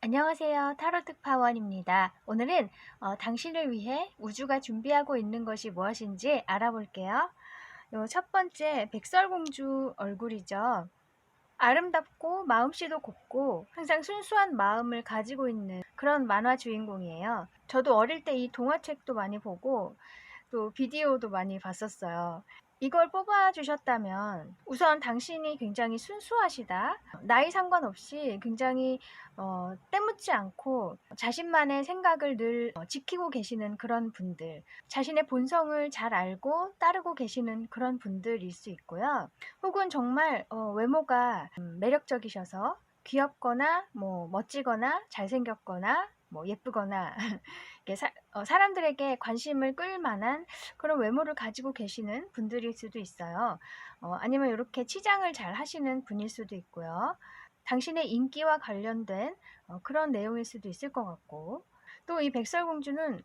안녕하세요. 타로 특파원입니다. 오늘은 당신을 위해 우주가 준비하고 있는 것이 무엇인지 알아볼게요. 첫 번째, 백설공주 얼굴이죠. 아름답고 마음씨도 곱고 항상 순수한 마음을 가지고 있는 그런 만화 주인공이에요. 저도 어릴 때 이 동화책도 많이 보고 또 비디오도 많이 봤었어요. 이걸 뽑아주셨다면 우선 당신이 굉장히 순수하시다. 나이 상관없이 굉장히 때묻지 않고 자신만의 생각을 늘 지키고 계시는 그런 분들, 자신의 본성을 잘 알고 따르고 계시는 그런 분들일 수 있고요. 혹은 정말 외모가 매력적이셔서 귀엽거나 멋지거나 잘생겼거나 예쁘거나 사람들에게 관심을 끌 만한 그런 외모를 가지고 계시는 분들일 수도 있어요. 아니면 이렇게 치장을 잘 하시는 분일 수도 있고요. 당신의 인기와 관련된 그런 내용일 수도 있을 것 같고, 또 이 백설공주는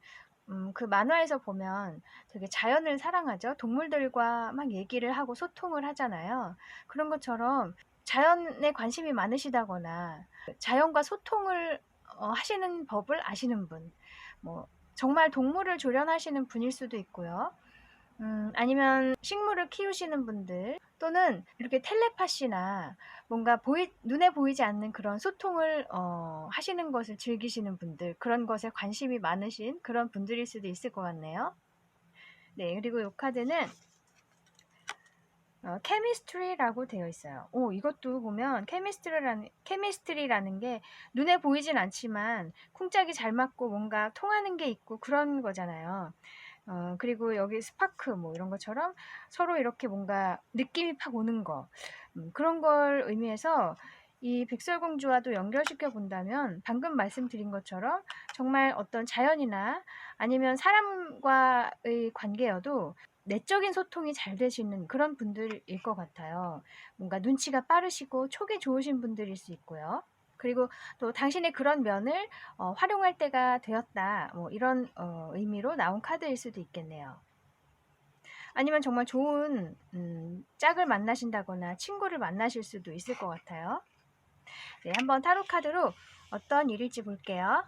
그 만화에서 보면 되게 자연을 사랑하죠. 동물들과 막 얘기를 하고 소통을 하잖아요. 그런 것처럼 자연에 관심이 많으시다거나 자연과 소통을 하시는 법을 아시는 분, 정말 동물을 조련하시는 분일 수도 있고요. 아니면 식물을 키우시는 분들, 또는 이렇게 텔레파시나 뭔가 눈에 보이지 않는 그런 소통을 하시는 것을 즐기시는 분들, 그런 것에 관심이 많으신 그런 분들일 수도 있을 것 같네요. 네, 그리고 이 카드는 케미스트리라고 되어 있어요. 이것도 보면 케미스트리라는 게 눈에 보이진 않지만 쿵짝이 잘 맞고 뭔가 통하는 게 있고 그런 거잖아요. 그리고 여기 스파크 이런 것처럼 서로 이렇게 뭔가 느낌이 팍 오는 거, 그런 걸 의미해서 이 백설공주와도 연결시켜 본다면 방금 말씀드린 것처럼 정말 어떤 자연이나 아니면 사람과의 관계여도 내적인 소통이 잘 되시는 그런 분들일 것 같아요. 뭔가 눈치가 빠르시고 촉이 좋으신 분들일 수 있고요. 그리고 또 당신의 그런 면을 활용할 때가 되었다, 이런 의미로 나온 카드일 수도 있겠네요. 아니면 정말 좋은 짝을 만나신다거나 친구를 만나실 수도 있을 것 같아요. 네, 한번 타로 카드로 어떤 일일지 볼게요.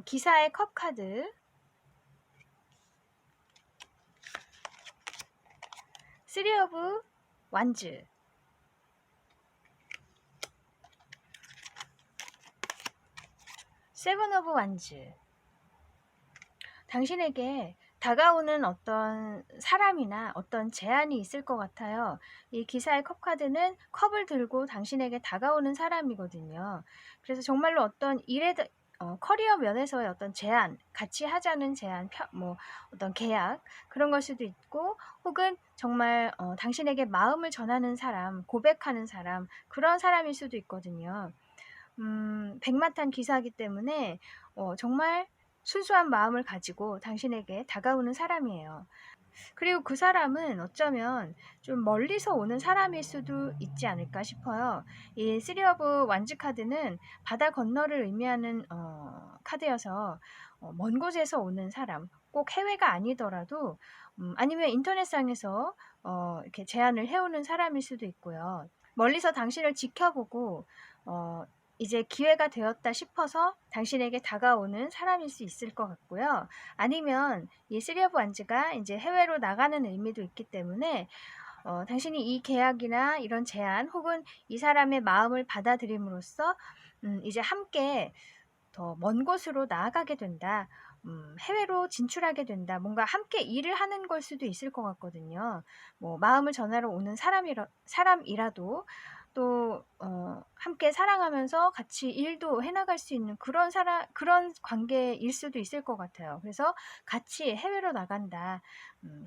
기사의 컵 카드, 쓰리 오브 완즈, 세븐 오브 완즈. 당신에게 다가오는 어떤 사람이나 어떤 제안이 있을 것 같아요. 이 기사의 컵 카드는 컵을 들고 당신에게 다가오는 사람이거든요. 그래서 정말로 어떤 커리어 면에서의 어떤 제안, 같이 하자는 제안, 어떤 계약, 그런 걸 수도 있고, 혹은 정말 당신에게 마음을 전하는 사람, 고백하는 사람, 그런 사람일 수도 있거든요. 백마탄 기사이기 때문에 정말 순수한 마음을 가지고 당신에게 다가오는 사람이에요. 그리고 그 사람은 어쩌면 좀 멀리서 오는 사람일 수도 있지 않을까 싶어요. 이 쓰리 오브 완즈 카드는 바다 건너를 의미하는 카드여서 먼 곳에서 오는 사람, 꼭 해외가 아니더라도 아니면 인터넷상에서 이렇게 제안을 해오는 사람일 수도 있고요. 멀리서 당신을 지켜보고 이제 기회가 되었다 싶어서 당신에게 다가오는 사람일 수 있을 것 같고요. 아니면 이 쓰리 오브 완즈가 이제 해외로 나가는 의미도 있기 때문에 당신이 이 계약이나 이런 제안, 혹은 이 사람의 마음을 받아들임으로써 이제 함께 더 먼 곳으로 나아가게 된다, 해외로 진출하게 된다. 뭔가 함께 일을 하는 걸 수도 있을 것 같거든요. 뭐 마음을 전하러 오는 사람이라도 또 함께 사랑하면서 같이 일도 해나갈 수 있는 그런 관계일 수도 있을 것 같아요. 그래서 같이 해외로 나간다.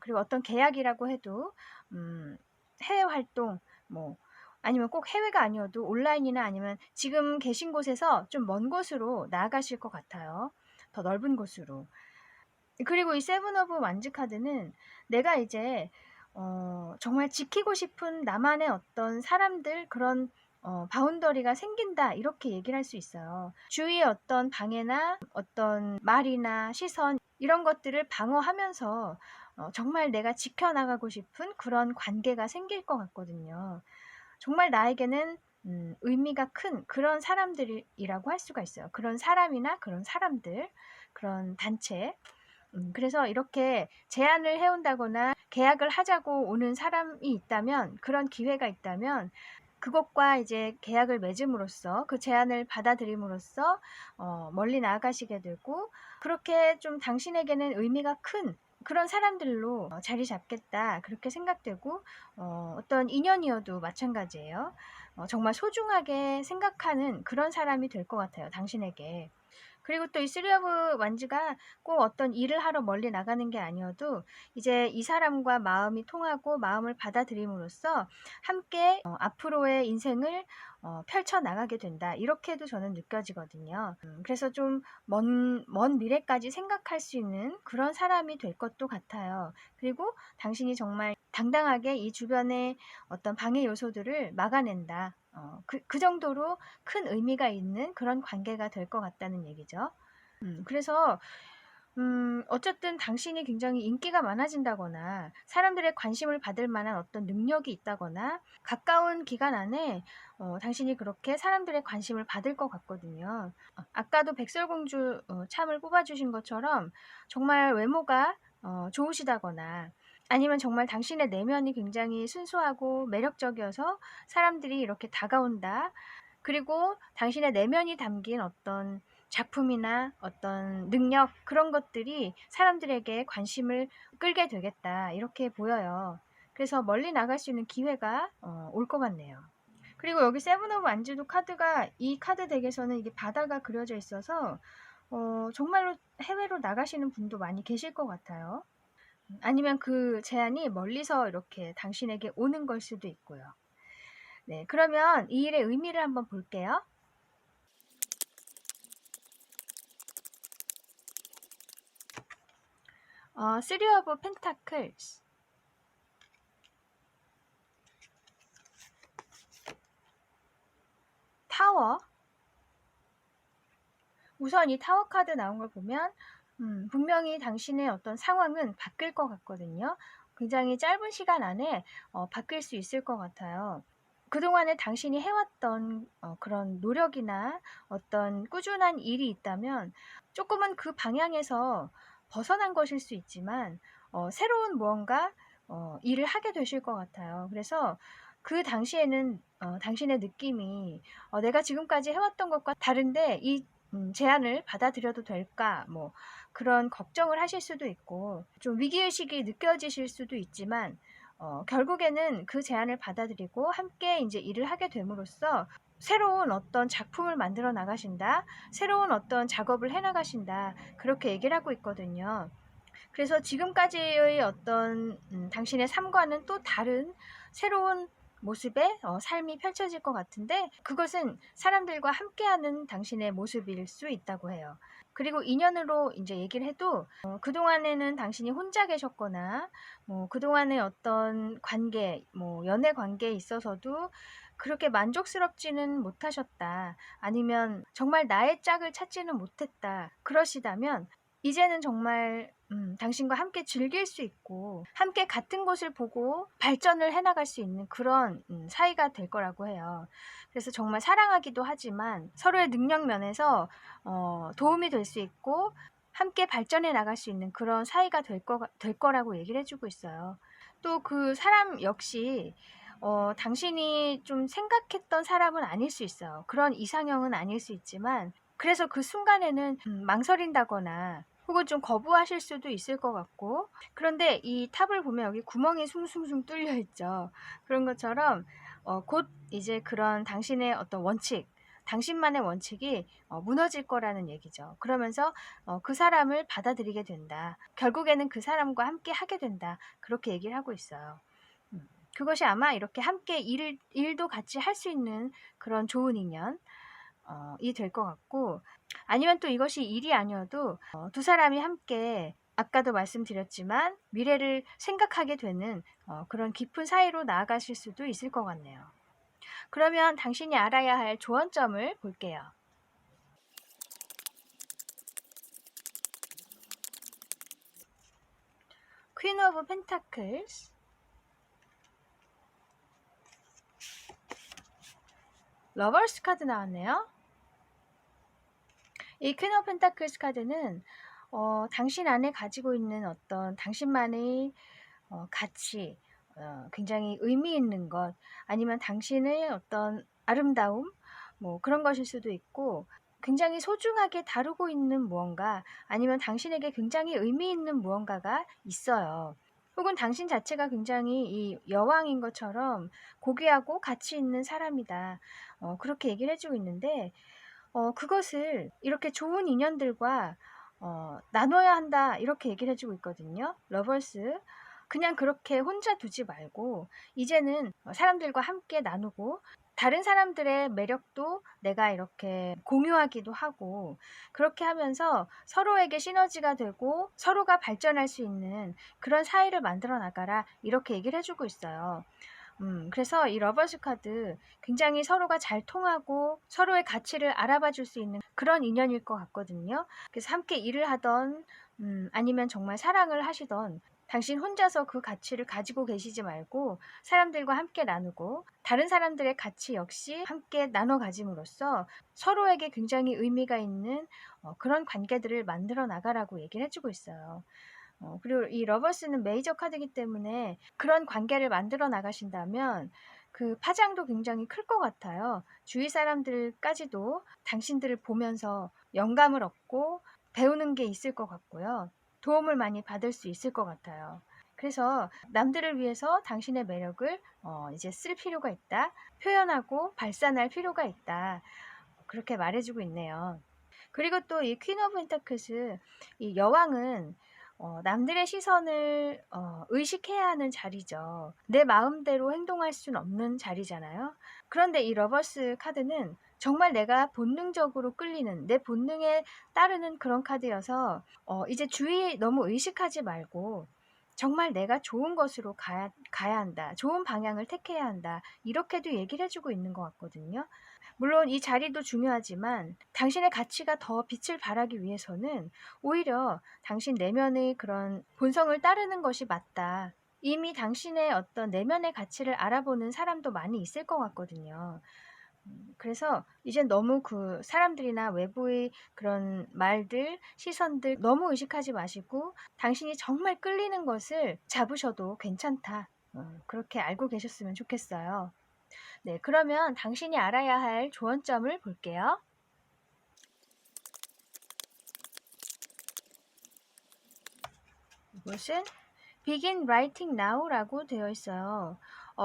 그리고 어떤 계약이라고 해도 해외 활동 뭐 아니면 꼭 해외가 아니어도 온라인이나 아니면 지금 계신 곳에서 좀 먼 곳으로 나아가실 것 같아요. 더 넓은 곳으로. 그리고 이 세븐 오브 완즈 카드는 내가 이제 정말 지키고 싶은 나만의 어떤 사람들 그런 바운더리가 생긴다 이렇게 얘기를 할 수 있어요. 주위의 어떤 방해나 어떤 말이나 시선 이런 것들을 방어하면서 정말 내가 지켜나가고 싶은 그런 관계가 생길 것 같거든요. 정말 나에게는 의미가 큰 그런 사람들이라고 할 수가 있어요. 그런 사람이나 그런 사람들, 그런 단체. 그래서 이렇게 제안을 해온다거나 계약을 하자고 오는 사람이 있다면, 그런 기회가 있다면, 그것과 이제 계약을 맺음으로써 그 제안을 받아들임으로써 멀리 나아가시게 되고, 그렇게 좀 당신에게는 의미가 큰 그런 사람들로 자리 잡겠다 그렇게 생각되고, 어떤 인연이어도 마찬가지예요. 정말 소중하게 생각하는 그런 사람이 될 것 같아요, 당신에게. 그리고 또 이 쓰리 오브 완즈가 꼭 어떤 일을 하러 멀리 나가는 게 아니어도 이제 이 사람과 마음이 통하고 마음을 받아들임으로써 함께 앞으로의 인생을 펼쳐 나가게 된다. 이렇게도 저는 느껴지거든요. 그래서 좀 먼 미래까지 생각할 수 있는 그런 사람이 될 것도 같아요. 그리고 당신이 정말 당당하게 이 주변의 어떤 방해 요소들을 막아낸다. 그 정도로 큰 의미가 있는 그런 관계가 될 것 같다는 얘기죠. 그래서 어쨌든 당신이 굉장히 인기가 많아진다거나 사람들의 관심을 받을 만한 어떤 능력이 있다거나 가까운 기간 안에 당신이 그렇게 사람들의 관심을 받을 것 같거든요. 아까도 백설공주 참을 뽑아주신 것처럼 정말 외모가 좋으시다거나 아니면 정말 당신의 내면이 굉장히 순수하고 매력적이어서 사람들이 이렇게 다가온다. 그리고 당신의 내면이 담긴 어떤 작품이나 어떤 능력 그런 것들이 사람들에게 관심을 끌게 되겠다 이렇게 보여요. 그래서 멀리 나갈 수 있는 기회가 올 것 같네요. 그리고 여기 세븐 오브 완즈도 카드가 이 카드 덱에서는 이게 바다가 그려져 있어서 정말로 해외로 나가시는 분도 많이 계실 것 같아요. 아니면 그 제안이 멀리서 이렇게 당신에게 오는 걸 수도 있고요. 네, 그러면 이 일의 의미를 한번 볼게요. Three of Pentacles. 타워. 우선 이 타워 카드 나온 걸 보면 분명히 당신의 어떤 상황은 바뀔 것 같거든요. 굉장히 짧은 시간 안에 바뀔 수 있을 것 같아요. 그동안에 당신이 해왔던 그런 노력이나 어떤 꾸준한 일이 있다면 조금은 그 방향에서 벗어난 것일 수 있지만 새로운 무언가 일을 하게 되실 것 같아요. 그래서 그 당시에는 당신의 느낌이 내가 지금까지 해왔던 것과 다른데 이 제안을 받아들여도 될까? 뭐 그런 걱정을 하실 수도 있고 좀 위기의식이 느껴지실 수도 있지만 결국에는 그 제안을 받아들이고 함께 이제 일을 하게 됨으로써 새로운 어떤 작품을 만들어 나가신다. 새로운 어떤 작업을 해 나가신다. 그렇게 얘기를 하고 있거든요. 그래서 지금까지의 어떤 당신의 삶과는 또 다른 새로운 모습의 삶이 펼쳐질 것 같은데 그것은 사람들과 함께하는 당신의 모습일 수 있다고 해요. 그리고 인연으로 이제 얘기를 해도 그동안에는 당신이 혼자 계셨거나 뭐 그동안의 어떤 관계, 뭐 연애 관계에 있어서도 그렇게 만족스럽지는 못하셨다. 아니면 정말 나의 짝을 찾지는 못했다. 그러시다면 이제는 정말 당신과 함께 즐길 수 있고 함께 같은 곳을 보고 발전을 해나갈 수 있는 그런 사이가 될 거라고 해요. 그래서 정말 사랑하기도 하지만 서로의 능력 면에서 도움이 될 수 있고 함께 발전해 나갈 수 있는 그런 사이가 될 거라고 얘기를 해주고 있어요. 또 그 사람 역시 당신이 좀 생각했던 사람은 아닐 수 있어요. 그런 이상형은 아닐 수 있지만 그래서 그 순간에는 망설인다거나 혹은 좀 거부하실 수도 있을 것 같고, 그런데 이 탑을 보면 여기 구멍이 숭숭숭 뚫려 있죠. 그런 것처럼 곧 이제 그런 당신의 어떤 원칙, 당신만의 원칙이 무너질 거라는 얘기죠. 그러면서 그 사람을 받아들이게 된다. 결국에는 그 사람과 함께 하게 된다. 그렇게 얘기를 하고 있어요. 그것이 아마 이렇게 함께 일도 같이 할 수 있는 그런 좋은 인연이 될 것 같고, 아니면 또 이것이 일이 아니어도 두 사람이 함께 아까도 말씀드렸지만 미래를 생각하게 되는 그런 깊은 사이로 나아가실 수도 있을 것 같네요. 그러면 당신이 알아야 할 조언점을 볼게요. 퀸 오브 펜타클스, 러버스 카드 나왔네요. 이 퀸 오브 펜타클스 카드는 당신 안에 가지고 있는 어떤 당신만의 가치, 굉장히 의미 있는 것, 아니면 당신의 어떤 아름다움, 뭐 그런 것일 수도 있고, 굉장히 소중하게 다루고 있는 무언가, 아니면 당신에게 굉장히 의미 있는 무언가가 있어요. 혹은 당신 자체가 굉장히 이 여왕인 것처럼 고귀하고 가치 있는 사람이다. 그렇게 얘기를 해주고 있는데, 그것을 이렇게 좋은 인연들과 나눠야 한다. 이렇게 얘기를 해주고 있거든요. 러버스. 그냥 그렇게 혼자 두지 말고, 이제는 사람들과 함께 나누고, 다른 사람들의 매력도 내가 이렇게 공유하기도 하고, 그렇게 하면서 서로에게 시너지가 되고, 서로가 발전할 수 있는 그런 사이를 만들어 나가라. 이렇게 얘기를 해주고 있어요. 그래서 이 러버스 카드 굉장히 서로가 잘 통하고 서로의 가치를 알아봐 줄 수 있는 그런 인연일 것 같거든요. 그래서 함께 일을 하던, 아니면 정말 사랑을 하시던, 당신 혼자서 그 가치를 가지고 계시지 말고 사람들과 함께 나누고 다른 사람들의 가치 역시 함께 나눠 가짐으로써 서로에게 굉장히 의미가 있는 그런 관계들을 만들어 나가라고 얘기를 해주고 있어요. 그리고 이 러버스는 메이저 카드이기 때문에 그런 관계를 만들어 나가신다면 그 파장도 굉장히 클 것 같아요. 주위 사람들까지도 당신들을 보면서 영감을 얻고 배우는 게 있을 것 같고요. 도움을 많이 받을 수 있을 것 같아요. 그래서 남들을 위해서 당신의 매력을 이제 쓸 필요가 있다. 표현하고 발산할 필요가 있다. 그렇게 말해주고 있네요. 그리고 또 이 퀸 오브 펜타클스, 이 여왕은 남들의 시선을 의식해야 하는 자리죠. 내 마음대로 행동할 수는 없는 자리잖아요. 그런데 이 러버스 카드는 정말 내가 본능적으로 끌리는, 내 본능에 따르는 그런 카드여서 이제 주위에 너무 의식하지 말고 정말 내가 좋은 것으로 가야 한다. 좋은 방향을 택해야 한다. 이렇게도 얘기를 해주고 있는 것 같거든요. 물론 이 자리도 중요하지만 당신의 가치가 더 빛을 발하기 위해서는 오히려 당신 내면의 그런 본성을 따르는 것이 맞다. 이미 당신의 어떤 내면의 가치를 알아보는 사람도 많이 있을 것 같거든요. 그래서 이젠 너무 그 사람들이나 외부의 그런 말들, 시선들 너무 의식하지 마시고 당신이 정말 끌리는 것을 잡으셔도 괜찮다. 그렇게 알고 계셨으면 좋겠어요. 네, 그러면 당신이 알아야 할 조언점을 볼게요. 이것은 Begin Writing Now라고 되어 있어요.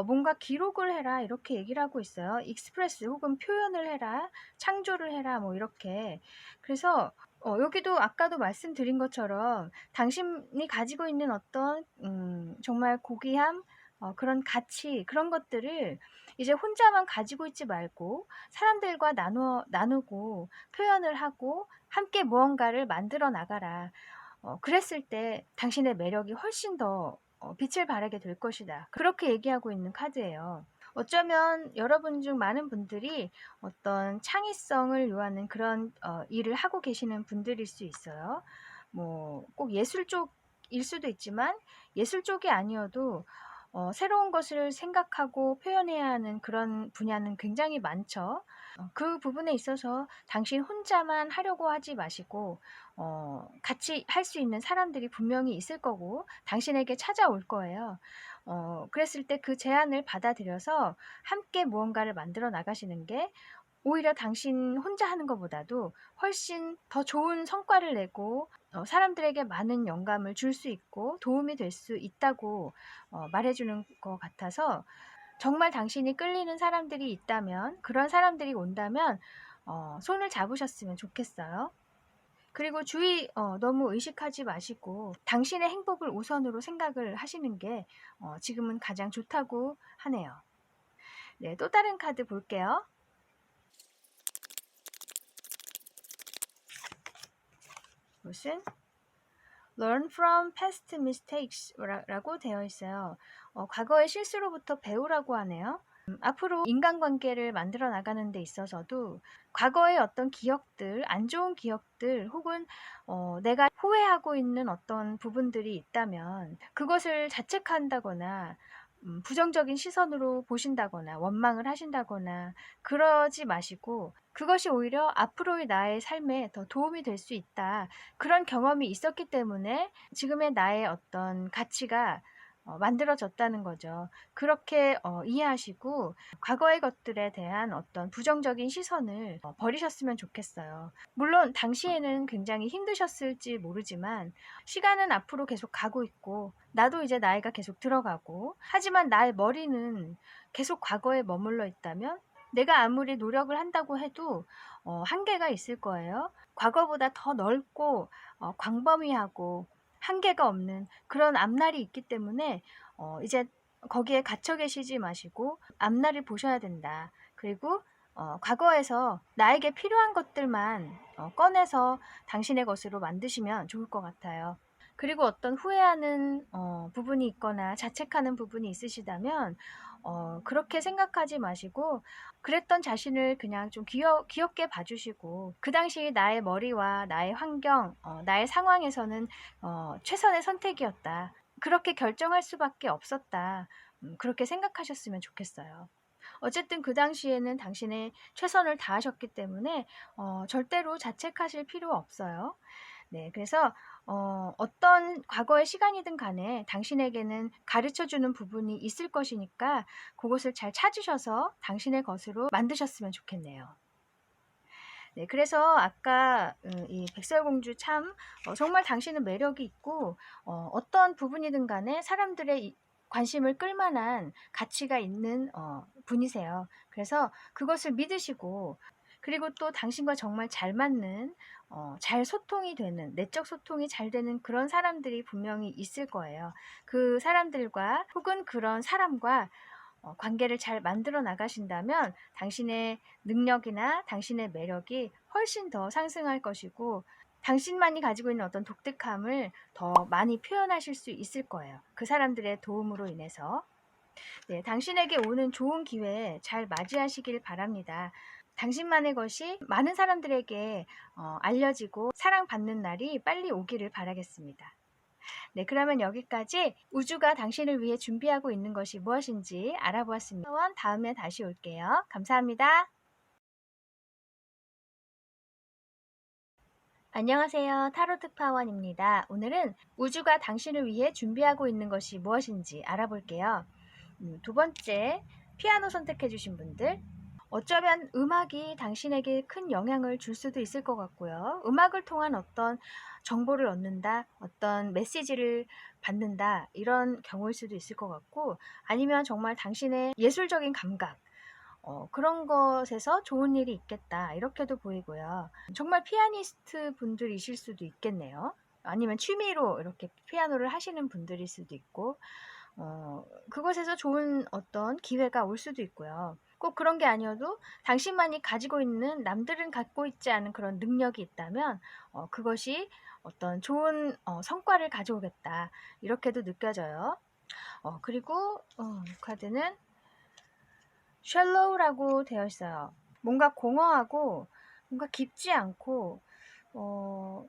뭔가 기록을 해라 이렇게 얘기를 하고 있어요. 익스프레스 혹은 표현을 해라, 창조를 해라 뭐 이렇게. 그래서 여기도 아까도 말씀드린 것처럼 당신이 가지고 있는 어떤 정말 고귀함, 그런 가치, 그런 것들을 이제 혼자만 가지고 있지 말고 사람들과 나누고 표현을 하고 함께 무언가를 만들어 나가라. 그랬을 때 당신의 매력이 훨씬 더 빛을 발하게 될 것이다. 그렇게 얘기하고 있는 카드예요. 어쩌면 여러분 중 많은 분들이 어떤 창의성을 요하는 그런 일을 하고 계시는 분들일 수 있어요. 뭐 꼭 예술 쪽일 수도 있지만 예술 쪽이 아니어도 새로운 것을 생각하고 표현해야 하는 그런 분야는 굉장히 많죠. 그 부분에 있어서 당신 혼자만 하려고 하지 마시고 같이 할 수 있는 사람들이 분명히 있을 거고 당신에게 찾아올 거예요. 그랬을 때 그 제안을 받아들여서 함께 무언가를 만들어 나가시는 게 오히려 당신 혼자 하는 것보다도 훨씬 더 좋은 성과를 내고 사람들에게 많은 영감을 줄 수 있고 도움이 될 수 있다고 말해주는 것 같아서 정말 당신이 끌리는 사람들이 있다면 그런 사람들이 온다면 손을 잡으셨으면 좋겠어요. 그리고 주의 너무 의식하지 마시고 당신의 행복을 우선으로 생각을 하시는 게 지금은 가장 좋다고 하네요. 네, 또 다른 카드 볼게요. 무슨 Learn from past mistakes 라고 되어 있어요. 과거의 실수로부터 배우라고 하네요. 앞으로 인간관계를 만들어 나가는 데 있어서도 과거의 어떤 기억들, 안 좋은 기억들 혹은 내가 후회하고 있는 어떤 부분들이 있다면 그것을 자책한다거나 부정적인 시선으로 보신다거나 원망을 하신다거나 그러지 마시고 그것이 오히려 앞으로의 나의 삶에 더 도움이 될 수 있다. 그런 경험이 있었기 때문에 지금의 나의 어떤 가치가 만들어졌다는 거죠. 그렇게 이해하시고 과거의 것들에 대한 어떤 부정적인 시선을 버리셨으면 좋겠어요. 물론 당시에는 굉장히 힘드셨을지 모르지만 시간은 앞으로 계속 가고 있고 나도 이제 나이가 계속 들어가고 하지만 나의 머리는 계속 과거에 머물러 있다면 내가 아무리 노력을 한다고 해도 한계가 있을 거예요. 과거보다 더 넓고 광범위하고 한계가 없는 그런 앞날이 있기 때문에 이제 거기에 갇혀 계시지 마시고 앞날을 보셔야 된다. 그리고 과거에서 나에게 필요한 것들만 꺼내서 당신의 것으로 만드시면 좋을 것 같아요. 그리고 어떤 후회하는 부분이 있거나 자책하는 부분이 있으시다면 그렇게 생각하지 마시고 그랬던 자신을 그냥 좀 귀엽게 봐주시고 그 당시 나의 머리와 나의 환경, 나의 상황에서는 최선의 선택이었다. 그렇게 결정할 수밖에 없었다. 그렇게 생각하셨으면 좋겠어요. 어쨌든 그 당시에는 당신의 최선을 다하셨기 때문에 절대로 자책하실 필요 없어요. 네, 그래서 어떤 과거의 시간이든 간에 당신에게는 가르쳐주는 부분이 있을 것이니까 그것을 잘 찾으셔서 당신의 것으로 만드셨으면 좋겠네요. 네, 그래서 아까 이 백설공주 참 정말 당신은 매력이 있고 어떤 부분이든 간에 사람들의 관심을 끌만한 가치가 있는 분이세요. 그래서 그것을 믿으시고 그리고 또 당신과 정말 잘 맞는 잘 소통이 되는 내적 소통이 잘 되는 그런 사람들이 분명히 있을 거예요. 그 사람들과 혹은 그런 사람과 관계를 잘 만들어 나가신다면 당신의 능력이나 당신의 매력이 훨씬 더 상승할 것이고 당신만이 가지고 있는 어떤 독특함을 더 많이 표현하실 수 있을 거예요. 그 사람들의 도움으로 인해서. 네, 당신에게 오는 좋은 기회 잘 맞이하시길 바랍니다. 당신만의 것이 많은 사람들에게 알려지고 사랑받는 날이 빨리 오기를 바라겠습니다. 네, 그러면 여기까지 우주가 당신을 위해 준비하고 있는 것이 무엇인지 알아보았습니다. 다음에 다시 올게요. 감사합니다. 안녕하세요. 타로 특파원입니다. 오늘은 우주가 당신을 위해 준비하고 있는 것이 무엇인지 알아볼게요. 두 번째, 피아노 선택해 주신 분들, 어쩌면 음악이 당신에게 큰 영향을 줄 수도 있을 것 같고요. 음악을 통한 어떤 정보를 얻는다, 어떤 메시지를 받는다, 이런 경우일 수도 있을 것 같고, 아니면 정말 당신의 예술적인 감각, 그런 것에서 좋은 일이 있겠다, 이렇게도 보이고요. 정말 피아니스트 분들이실 수도 있겠네요. 아니면 취미로 이렇게 피아노를 하시는 분들일 수도 있고, 그곳에서 좋은 어떤 기회가 올 수도 있고요. 꼭 그런 게 아니어도 당신만이 가지고 있는 남들은 갖고 있지 않은 그런 능력이 있다면 그것이 어떤 좋은 성과를 가져오겠다. 이렇게도 느껴져요. 그리고 카드는 shallow라고 되어 있어요. 뭔가 공허하고 뭔가 깊지 않고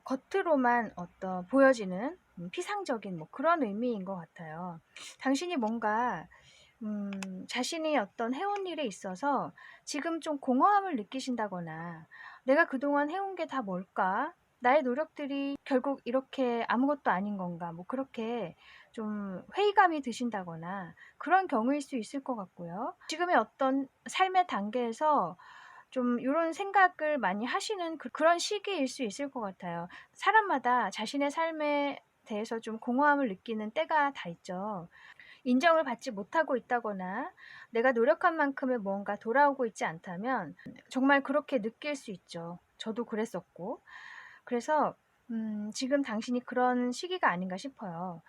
겉으로만 어떤 보여지는 피상적인 뭐 그런 의미인 것 같아요. 당신이 뭔가 자신이 어떤 해온 일에 있어서 지금 좀 공허함을 느끼신다거나 내가 그동안 해온 게 다 뭘까? 나의 노력들이 결국 이렇게 아무것도 아닌 건가? 뭐 그렇게 좀 회의감이 드신다거나 그런 경우일 수 있을 것 같고요. 지금의 어떤 삶의 단계에서 좀 이런 생각을 많이 하시는 그런 시기일 수 있을 것 같아요. 사람마다 자신의 삶에 대해서 좀 공허함을 느끼는 때가 다 있죠. 인정을 받지 못하고 있다거나 내가 노력한 만큼의 무언가 돌아오고 있지 않다면 정말 그렇게 느낄 수 있죠. 저도 그랬었고. 그래서 지금 당신이 그런 시기가 아닌가 싶어요.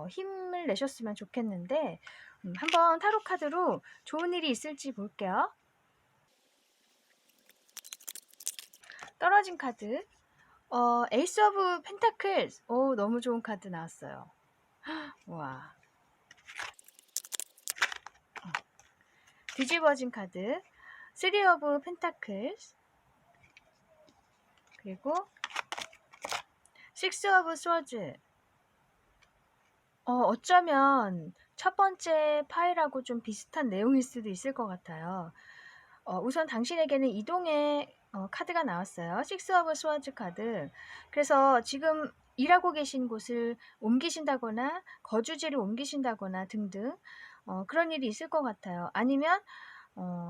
힘을 내셨으면 좋겠는데 한번 타로 카드로 좋은 일이 있을지 볼게요. 떨어진 카드 에이스 오브 펜타클스. 오, 너무 좋은 카드 나왔어요. 와. 뒤집어진 카드 쓰리 오브 펜타클스, 그리고 식스 오브 스워즈. 어쩌면 첫 번째 파일하고 좀 비슷한 내용일 수도 있을 것 같아요. 우선 당신에게는 이동의 카드가 나왔어요. 식스 오브 스워즈 카드. 그래서 지금 일하고 계신 곳을 옮기신다거나 거주지를 옮기신다거나 등등 그런 일이 있을 것 같아요. 아니면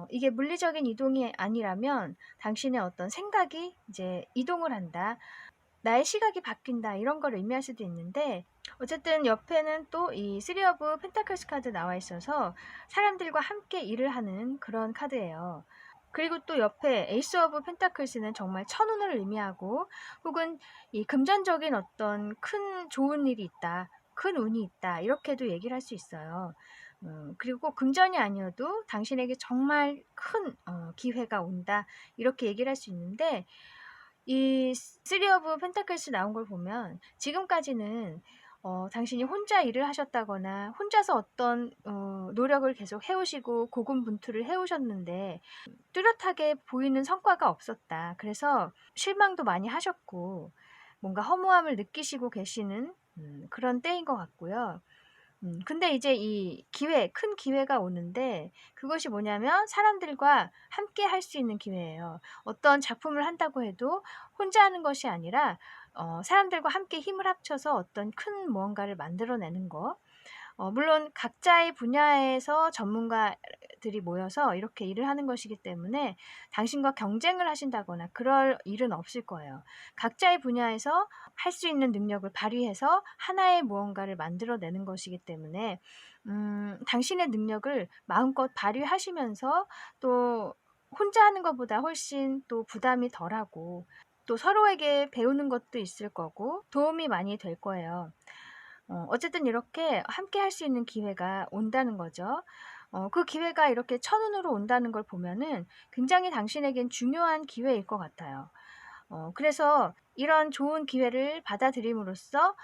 이게 물리적인 이동이 아니라면 당신의 어떤 생각이 이제 이동을 한다. 나의 시각이 바뀐다. 이런 걸 의미할 수도 있는데 어쨌든 옆에는 또 이 쓰리 오브 펜타클스 카드 나와 있어서 사람들과 함께 일을 하는 그런 카드예요. 그리고 또 옆에 에이스 오브 펜타클스는 정말 천운을 의미하고 혹은 이 금전적인 어떤 큰 좋은 일이 있다. 큰 운이 있다. 이렇게도 얘기를 할 수 있어요. 그리고 금전이 아니어도 당신에게 정말 큰 기회가 온다. 이렇게 얘기를 할 수 있는데 이 쓰리 오브 펜타클스 나온 걸 보면 지금까지는 당신이 혼자 일을 하셨다거나 혼자서 어떤 노력을 계속 해오시고 고군분투를 해오셨는데 뚜렷하게 보이는 성과가 없었다. 그래서 실망도 많이 하셨고 뭔가 허무함을 느끼시고 계시는 그런 때인 것 같고요. 근데 이제 이 기회, 큰 기회가 오는데 그것이 뭐냐면 사람들과 함께 할 수 있는 기회예요. 어떤 작품을 한다고 해도 혼자 하는 것이 아니라 사람들과 함께 힘을 합쳐서 어떤 큰 무언가를 만들어내는 거. 물론 각자의 분야에서 전문가들이 모여서 이렇게 일을 하는 것이기 때문에 당신과 경쟁을 하신다거나 그럴 일은 없을 거예요. 각자의 분야에서 할 수 있는 능력을 발휘해서 하나의 무언가를 만들어내는 것이기 때문에 당신의 능력을 마음껏 발휘하시면서 또 혼자 하는 것보다 훨씬 또 부담이 덜하고 또 서로에게 배우는 것도 있을 거고 도움이 많이 될 거예요. 어쨌든 이렇게 함께 할 수 있는 기회가 온다는 거죠. 그 기회가 이렇게 천운으로 온다는 걸 보면은 굉장히 당신에겐 중요한 기회일 것 같아요. 그래서 이런 좋은 기회를 받아들임으로써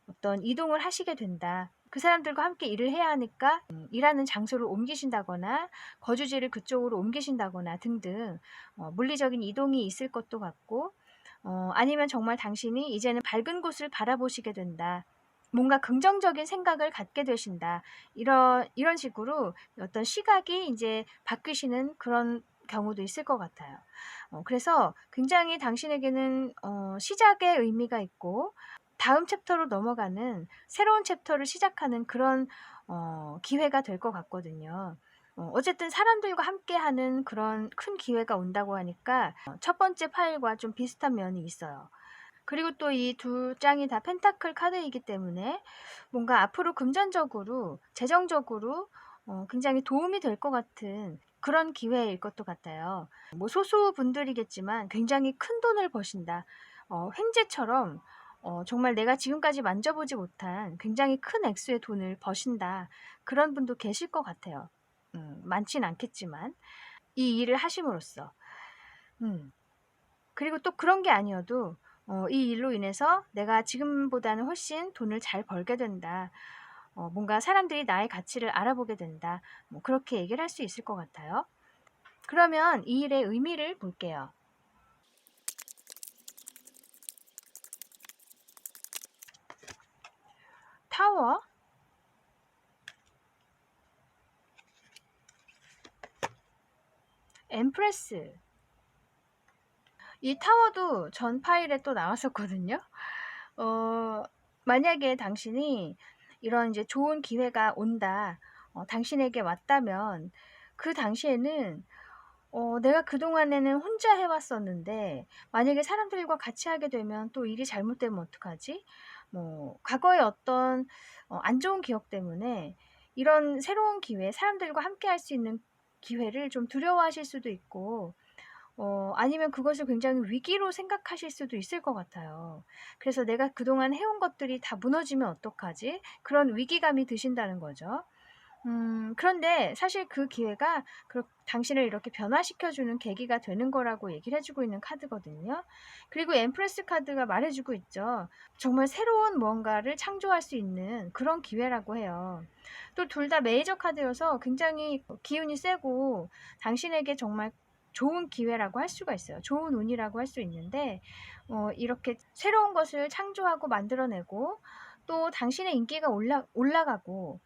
어떤 이동을 하시게 된다. 그 사람들과 함께 일을 해야 하니까 일하는 장소를 옮기신다거나 거주지를 그쪽으로 옮기신다거나 등등 물리적인 이동이 있을 것도 같고 아니면 정말 당신이 이제는 밝은 곳을 바라보시게 된다. 뭔가 긍정적인 생각을 갖게 되신다. 이런 식으로 어떤 시각이 이제 바뀌시는 그런 경우도 있을 것 같아요. 그래서 굉장히 당신에게는 시작의 의미가 있고 다음 챕터로 넘어가는 새로운 챕터를 시작하는 그런 기회가 될 것 같거든요. 어쨌든 사람들과 함께하는 그런 큰 기회가 온다고 하니까 첫 번째 파일과 좀 비슷한 면이 있어요. 그리고 또 이 두 장이 다 펜타클 카드이기 때문에 뭔가 앞으로 금전적으로, 재정적으로 굉장히 도움이 될 것 같은 그런 기회일 것도 같아요. 뭐 소수분들이겠지만 굉장히 큰 돈을 버신다. 횡재처럼 정말 내가 지금까지 만져보지 못한 굉장히 큰 액수의 돈을 버신다. 그런 분도 계실 것 같아요. 많진 않겠지만 이 일을 하심으로써. 그리고 또 그런 게 아니어도 이 일로 인해서 내가 지금보다는 훨씬 돈을 잘 벌게 된다. 뭔가 사람들이 나의 가치를 알아보게 된다. 뭐 그렇게 얘기를 할 수 있을 것 같아요. 그러면 이 일의 의미를 볼게요. 타워, 엠프레스. 이 타워도 전 파일에 또 나왔었거든요. 만약에 당신이 이런 이제 좋은 기회가 온다, 당신에게 왔다면 그 당시에는 내가 그동안에는 혼자 해왔었는데 만약에 사람들과 같이 하게 되면 또 일이 잘못되면 어떡하지? 뭐 과거의 어떤 안 좋은 기억 때문에 이런 새로운 기회, 사람들과 함께 할 수 있는 기회를 좀 두려워하실 수도 있고 아니면 그것을 굉장히 위기로 생각하실 수도 있을 것 같아요. 그래서 '내가 그동안 해온 것들이 다 무너지면 어떡하지?' 그런 위기감이 드신다는 거죠. 그런데 사실 그 기회가 당신을 이렇게 변화시켜 주는 계기가 되는 거라고 얘기를 해 주고 있는 카드거든요. 그리고 엠프레스 카드가 말해 주고 있죠. 정말 새로운 무언가를 창조할 수 있는 그런 기회라고 해요. 또 둘 다 메이저 카드여서 굉장히 기운이 세고 당신에게 정말 좋은 기회라고 할 수가 있어요. 좋은 운이라고 할 수 있는데 이렇게 새로운 것을 창조하고 만들어내고 또 당신의 인기가 올라가고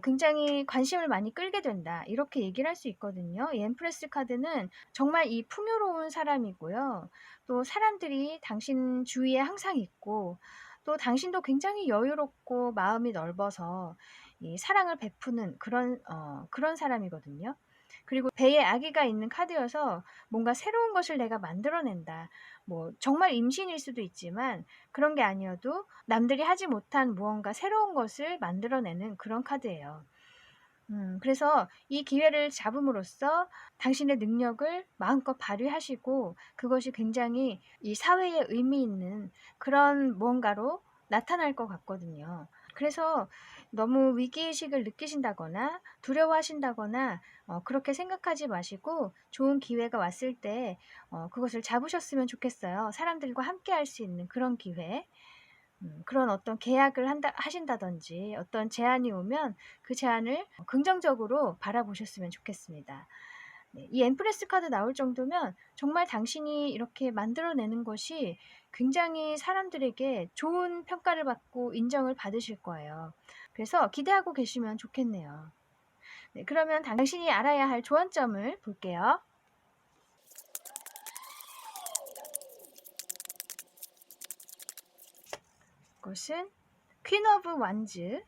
굉장히 관심을 많이 끌게 된다. 이렇게 얘기를 할 수 있거든요. 이 엠프레스 카드는 정말 이 풍요로운 사람이고요. 또 사람들이 당신 주위에 항상 있고 또 당신도 굉장히 여유롭고 마음이 넓어서 이 사랑을 베푸는 그런 사람이거든요. 그리고 배에 아기가 있는 카드여서 뭔가 새로운 것을 내가 만들어낸다. 뭐 정말 임신일 수도 있지만 그런 게 아니어도 남들이 하지 못한 무언가 새로운 것을 만들어내는 그런 카드예요. 그래서 이 기회를 잡음으로써 당신의 능력을 마음껏 발휘하시고 그것이 굉장히 이 사회에 의미 있는 그런 무언가로 나타날 것 같거든요. 그래서 너무 위기의식을 느끼신다거나 두려워하신다거나 그렇게 생각하지 마시고 좋은 기회가 왔을 때 그것을 잡으셨으면 좋겠어요. 사람들과 함께 할 수 있는 그런 기회. 그런 어떤 계약을 하신다든지 어떤 제안이 오면 그 제안을 긍정적으로 바라보셨으면 좋겠습니다. 네, 이 엠프레스 카드 나올 정도면 정말 당신이 이렇게 만들어내는 것이 굉장히 사람들에게 좋은 평가를 받고 인정을 받으실 거예요. 그래서 기대하고 계시면 좋겠네요. 네, 그러면 당신이 알아야 할 조언점을 볼게요. 그것은 퀸 오브 완즈,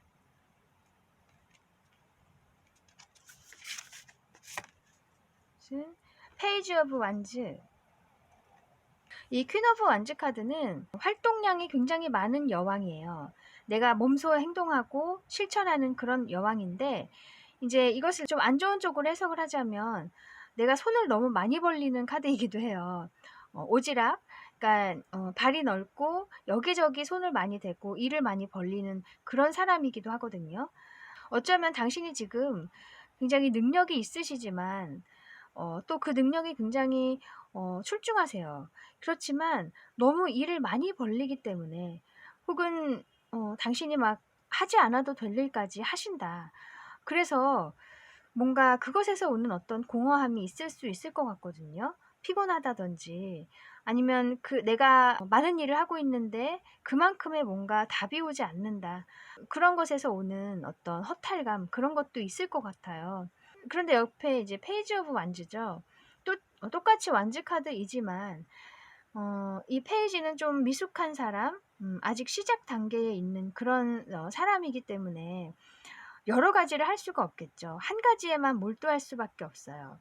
페이지 오브 완즈. 이 퀸 오브 완즈 카드는 활동량이 굉장히 많은 여왕이에요. 내가 몸소 행동하고 실천하는 그런 여왕인데 이제 이것을 좀 안 좋은 쪽으로 해석을 하자면 내가 손을 너무 많이 벌리는 카드이기도 해요. 오지랖, 그러니까 발이 넓고 여기저기 손을 많이 대고 일을 많이 벌리는 그런 사람이기도 하거든요. 어쩌면 당신이 지금 굉장히 능력이 있으시지만 또 그 능력이 굉장히 출중하세요. 그렇지만 너무 일을 많이 벌리기 때문에 혹은 당신이 막 하지 않아도 될 일까지 하신다. 그래서 뭔가 그것에서 오는 어떤 공허함이 있을 수 있을 것 같거든요. 피곤하다든지 아니면 내가 많은 일을 하고 있는데 그만큼의 뭔가 답이 오지 않는다. 그런 것에서 오는 어떤 허탈감 그런 것도 있을 것 같아요. 그런데 옆에 이제 페이지 오브 완즈죠. 또 똑같이 완즈 카드이지만 이 페이지는 좀 미숙한 사람, 아직 시작 단계에 있는 그런 사람이기 때문에 여러 가지를 할 수가 없겠죠. 한 가지에만 몰두할 수밖에 없어요.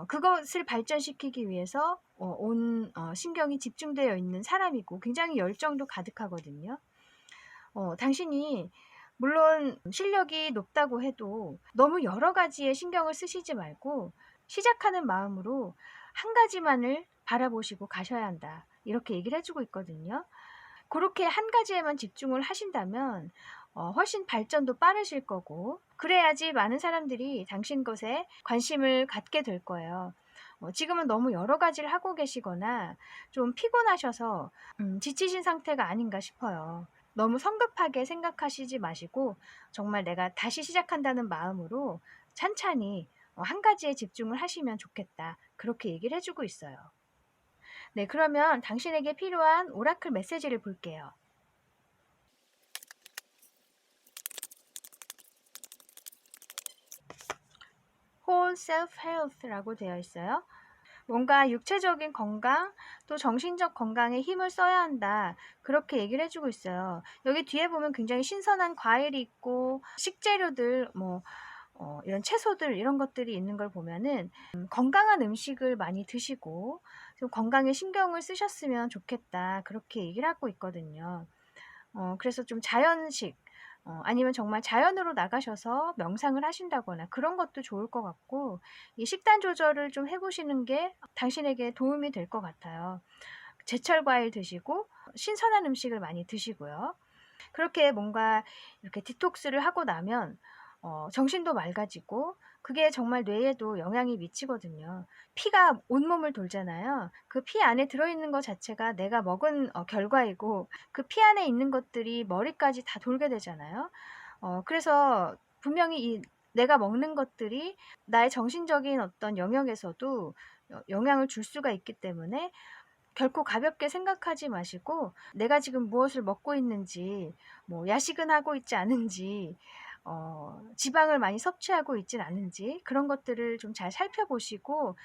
그것을 발전시키기 위해서 온 신경이 집중되어 있는 사람이고 굉장히 열정도 가득하거든요. 당신이 물론 실력이 높다고 해도 너무 여러 가지에 신경을 쓰시지 말고 시작하는 마음으로 한 가지만을 바라보시고 가셔야 한다. 이렇게 얘기를 해주고 있거든요. 그렇게 한 가지에만 집중을 하신다면 훨씬 발전도 빠르실 거고 그래야지 많은 사람들이 당신 것에 관심을 갖게 될 거예요. 지금은 너무 여러 가지를 하고 계시거나 좀 피곤하셔서 지치신 상태가 아닌가 싶어요. 너무 성급하게 생각하시지 마시고 정말 내가 다시 시작한다는 마음으로 찬찬히 한 가지에 집중을 하시면 좋겠다. 그렇게 얘기를 해주고 있어요. 네, 그러면 당신에게 필요한 오라클 메시지를 볼게요. Whole Self Health라고 되어 있어요. 뭔가 육체적인 건강 또 정신적 건강에 힘을 써야 한다. 그렇게 얘기를 해주고 있어요. 여기 뒤에 보면 굉장히 신선한 과일이 있고 식재료들 이런 채소들 이런 것들이 있는 걸 보면은 건강한 음식을 많이 드시고 좀 건강에 신경을 쓰셨으면 좋겠다 그렇게 얘기를 하고 있거든요. 그래서 좀 자연식 아니면 정말 자연으로 나가셔서 명상을 하신다거나 그런 것도 좋을 것 같고 이 식단 조절을 좀 해 보시는 게 당신에게 도움이 될 것 같아요. 제철 과일 드시고 신선한 음식을 많이 드시고요. 그렇게 뭔가 이렇게 디톡스를 하고 나면 정신도 맑아지고 그게 정말 뇌에도 영향이 미치거든요. 피가 온몸을 돌잖아요. 그 피 안에 들어있는 것 자체가 내가 먹은 결과이고 그 피 안에 있는 것들이 머리까지 다 돌게 되잖아요. 그래서 분명히 이 내가 먹는 것들이 나의 정신적인 어떤 영역에서도 영향을 줄 수가 있기 때문에 결코 가볍게 생각하지 마시고 내가 지금 무엇을 먹고 있는지 뭐 야식은 하고 있지 않은지 지방을 많이 섭취하고 있진 않은지 그런 것들을 좀 잘 살펴보시고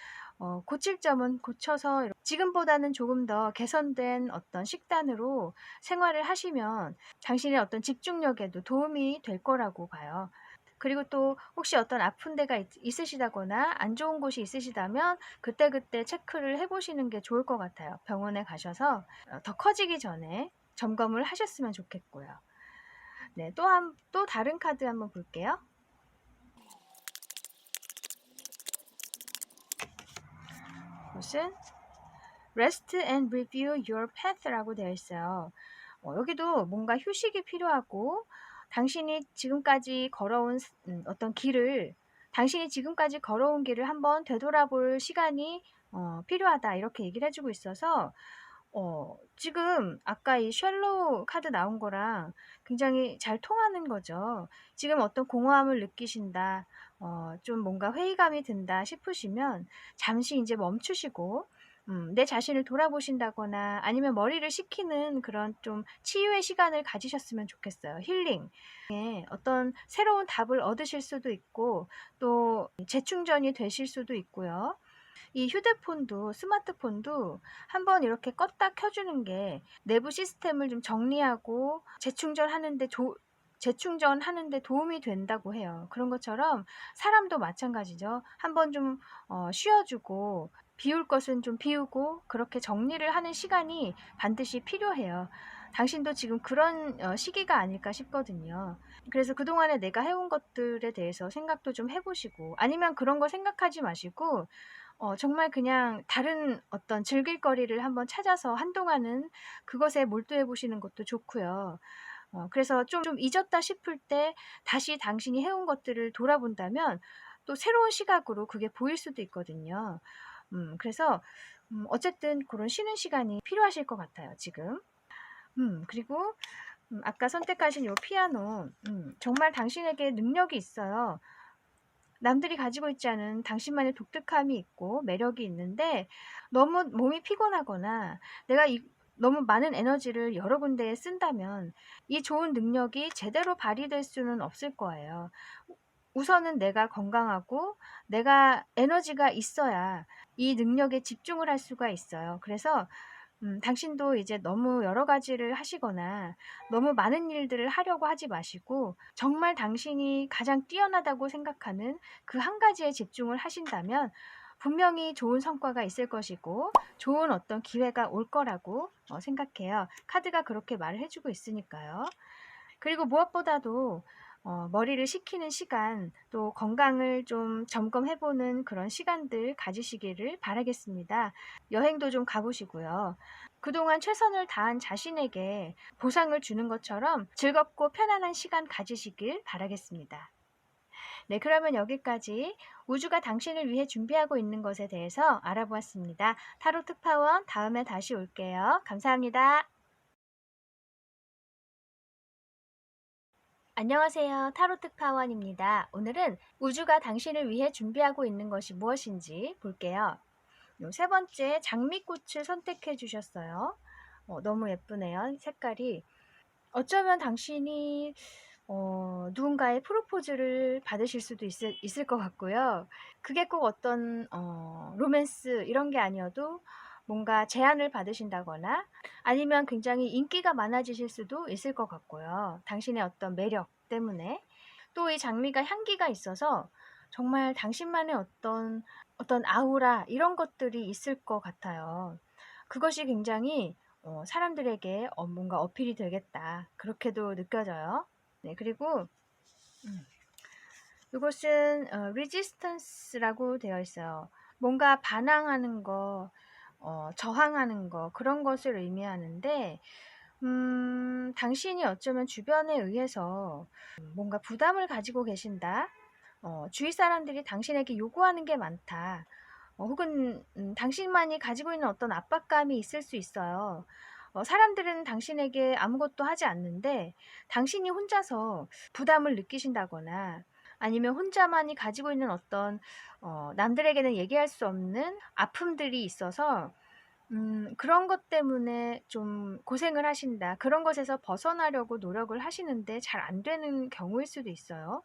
고칠 점은 고쳐서 지금보다는 조금 더 개선된 어떤 식단으로 생활을 하시면 당신의 어떤 집중력에도 도움이 될 거라고 봐요. 그리고 또 혹시 어떤 아픈 데가 있으시다거나 안 좋은 곳이 있으시다면 그때그때 체크를 해 보시는 게 좋을 것 같아요. 병원에 가셔서 더 커지기 전에 점검을 하셨으면 좋겠고요. 네, 또 다른 카드 한번 볼게요. 무슨 Rest and review your path라고 되어 있어요. 여기도 뭔가 휴식이 필요하고 당신이 지금까지 걸어온 어떤 길을 당신이 지금까지 걸어온 길을 한번 되돌아볼 시간이 필요하다 이렇게 얘기를 해주고 있어서 지금 아까 이 쉘로우 카드 나온 거랑 굉장히 잘 통하는 거죠. 지금 어떤 공허함을 느끼신다, 좀 뭔가 회의감이 든다 싶으시면 잠시 이제 멈추시고 내 자신을 돌아보신다거나 아니면 머리를 식히는 그런 좀 치유의 시간을 가지셨으면 좋겠어요. 힐링. 예, 어떤 새로운 답을 얻으실 수도 있고 또 재충전이 되실 수도 있고요. 이 휴대폰도 스마트폰도 한번 이렇게 껐다 켜주는 게 내부 시스템을 좀 정리하고 재충전하는데 도움이 된다고 해요. 그런 것처럼 사람도 마찬가지죠. 한번 좀 쉬어주고 비울 것은 좀 비우고 그렇게 정리를 하는 시간이 반드시 필요해요. 당신도 지금 그런 시기가 아닐까 싶거든요. 그래서 그동안에 내가 해온 것들에 대해서 생각도 좀 해보시고 아니면 그런 거 생각하지 마시고 정말 그냥 다른 어떤 즐길 거리를 한번 찾아서 한동안은 그것에 몰두해 보시는 것도 좋고요. 그래서 좀 잊었다 싶을 때 다시 당신이 해온 것들을 돌아본다면 또 새로운 시각으로 그게 보일 수도 있거든요. 그래서 어쨌든 그런 쉬는 시간이 필요하실 것 같아요, 지금. 그리고 아까 선택하신 요 피아노, 정말 당신에게 능력이 있어요. 남들이 가지고 있지 않은 당신만의 독특함이 있고 매력이 있는데 너무 몸이 피곤하거나 내가 너무 많은 에너지를 여러 군데에 쓴다면 이 좋은 능력이 제대로 발휘될 수는 없을 거예요. 우선은 내가 건강하고 내가 에너지가 있어야 이 능력에 집중을 할 수가 있어요. 그래서 당신도 이제 너무 여러 가지를 하시거나 너무 많은 일들을 하려고 하지 마시고 정말 당신이 가장 뛰어나다고 생각하는 그 한 가지에 집중을 하신다면 분명히 좋은 성과가 있을 것이고 좋은 어떤 기회가 올 거라고 생각해요. 카드가 그렇게 말을 해주고 있으니까요. 그리고 무엇보다도 머리를 식히는 시간, 또 건강을 좀 점검해보는 그런 시간들 가지시기를 바라겠습니다. 여행도 좀 가보시고요. 그동안 최선을 다한 자신에게 보상을 주는 것처럼 즐겁고 편안한 시간 가지시길 바라겠습니다. 네, 그러면 여기까지 우주가 당신을 위해 준비하고 있는 것에 대해서 알아보았습니다. 타로 특파원 다음에 다시 올게요. 감사합니다. 안녕하세요. 타로 특파원입니다. 오늘은 우주가 당신을 위해 준비하고 있는 것이 무엇인지 볼게요. 세 번째 장미꽃을 선택해 주셨어요. 너무 예쁘네요. 색깔이. 어쩌면 당신이 누군가의 프로포즈를 받으실 수도 있을 것 같고요. 그게 꼭 어떤 로맨스 이런 게 아니어도 뭔가 제안을 받으신다거나 아니면 굉장히 인기가 많아지실 수도 있을 것 같고요. 당신의 어떤 매력 때문에. 또 이 장미가 향기가 있어서 정말 당신만의 어떤 아우라 이런 것들이 있을 것 같아요. 그것이 굉장히 사람들에게 뭔가 어필이 되겠다. 그렇게도 느껴져요. 네, 그리고 이것은 resistance라고 되어 있어요. 뭔가 반항하는 거, 저항하는 거 그런 것을 의미하는데 당신이 어쩌면 주변에 의해서 뭔가 부담을 가지고 계신다. 주위 사람들이 당신에게 요구하는 게 많다. 혹은 당신만이 가지고 있는 어떤 압박감이 있을 수 있어요. 사람들은 당신에게 아무것도 하지 않는데 당신이 혼자서 부담을 느끼신다거나 아니면 혼자만이 가지고 있는 어떤 남들에게는 얘기할 수 없는 아픔들이 있어서 그런 것 때문에 좀 고생을 하신다. 그런 것에서 벗어나려고 노력을 하시는데 잘 안 되는 경우일 수도 있어요.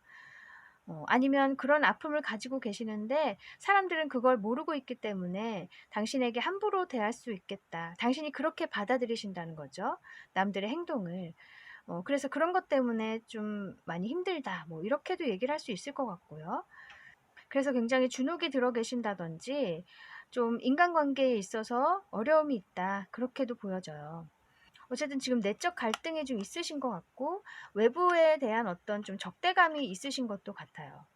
아니면 그런 아픔을 가지고 계시는데 사람들은 그걸 모르고 있기 때문에 당신에게 함부로 대할 수 있겠다. 당신이 그렇게 받아들이신다는 거죠. 남들의 행동을. 그래서 그런 것 때문에 좀 많이 힘들다. 뭐 이렇게도 얘기를 할 수 있을 것 같고요. 그래서 굉장히 주눅이 들어 계신다든지 좀 인간관계에 있어서 어려움이 있다. 그렇게도 보여져요. 어쨌든 지금 내적 갈등이 좀 있으신 것 같고 외부에 대한 어떤 좀 적대감이 있으신 것도 같아요.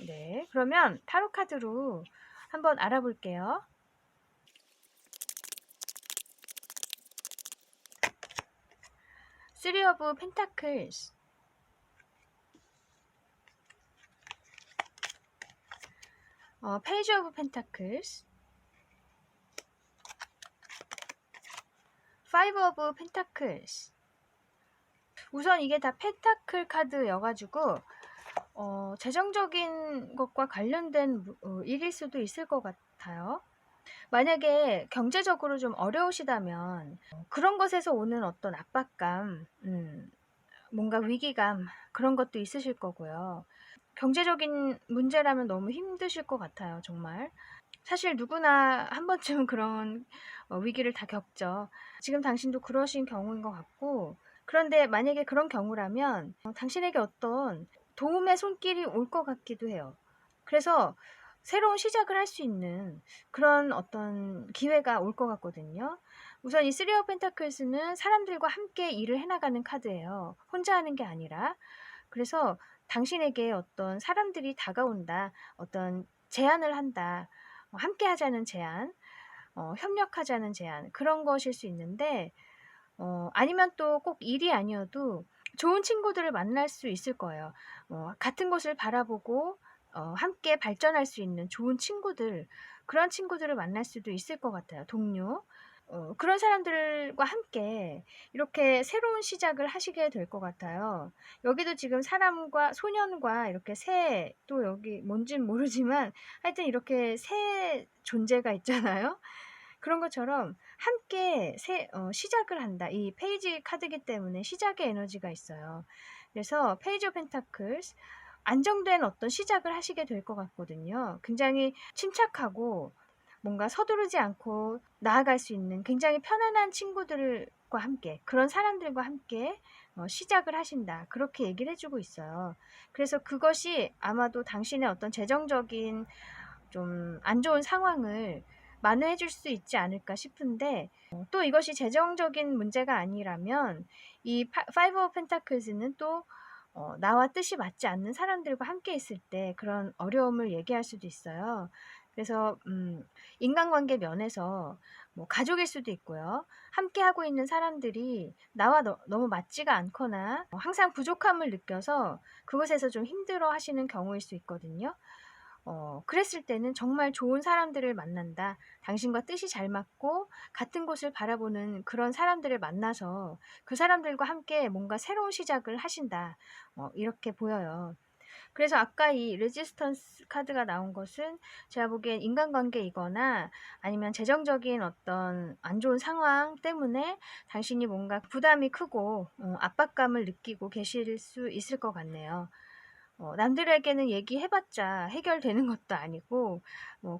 네. 그러면 타로 카드로 한번 알아볼게요. Three of Pentacles, Page of Pentacles, Five of Pentacles. 우선 이게 다 펜타클 카드여가지고 재정적인 것과 관련된 일일 수도 있을 것 같아요. 만약에 경제적으로 좀 어려우시다면 그런 것에서 오는 어떤 압박감, 뭔가 위기감 그런 것도 있으실 거고요. 경제적인 문제라면 너무 힘드실 것 같아요. 정말. 사실 누구나 한 번쯤은 그런 위기를 다 겪죠. 지금 당신도 그러신 경우인 것 같고 그런데 만약에 그런 경우라면 당신에게 어떤 도움의 손길이 올 것 같기도 해요. 그래서 새로운 시작을 할 수 있는 그런 어떤 기회가 올 것 같거든요. 우선 이 쓰리 오브 펜타클스는 사람들과 함께 일을 해나가는 카드예요. 혼자 하는 게 아니라. 그래서 당신에게 어떤 사람들이 다가온다. 어떤 제안을 한다. 함께 하자는 제안, 협력하자는 제안 그런 것일 수 있는데 아니면 또 꼭 일이 아니어도 좋은 친구들을 만날 수 있을 거예요. 같은 곳을 바라보고 함께 발전할 수 있는 좋은 친구들 그런 친구들을 만날 수도 있을 것 같아요. 동료. 그런 사람들과 함께 이렇게 새로운 시작을 하시게 될 것 같아요. 여기도 지금 사람과 소년과 이렇게 새 또 여기 뭔진 모르지만 하여튼 이렇게 새 존재가 있잖아요. 그런 것처럼 함께 시작을 한다. 이 페이지 카드이기 때문에 시작의 에너지가 있어요. 그래서 페이지 오브 펜타클스 안정된 어떤 시작을 하시게 될 것 같거든요. 굉장히 침착하고 뭔가 서두르지 않고 나아갈 수 있는 굉장히 편안한 친구들과 함께 그런 사람들과 함께 시작을 하신다. 그렇게 얘기를 해주고 있어요. 그래서 그것이 아마도 당신의 어떤 재정적인 좀 안 좋은 상황을 만회해 줄 수 있지 않을까 싶은데 또 이것이 재정적인 문제가 아니라면 이 파이브 오브 펜타클스는 또 나와 뜻이 맞지 않는 사람들과 함께 있을 때 그런 어려움을 얘기할 수도 있어요. 그래서 인간관계 면에서 뭐 가족일 수도 있고요. 함께 하고 있는 사람들이 나와 너무 맞지가 않거나 항상 부족함을 느껴서 그것에서 좀 힘들어 하시는 경우일 수 있거든요. 그랬을 때는 정말 좋은 사람들을 만난다. 당신과 뜻이 잘 맞고 같은 곳을 바라보는 그런 사람들을 만나서 그 사람들과 함께 뭔가 새로운 시작을 하신다. 이렇게 보여요. 그래서 아까 이 레지스턴스 카드가 나온 것은 제가 보기엔 인간관계이거나 아니면 재정적인 어떤 안 좋은 상황 때문에 당신이 뭔가 부담이 크고 압박감을 느끼고 계실 수 있을 것 같네요. 남들에게는 얘기해봤자 해결되는 것도 아니고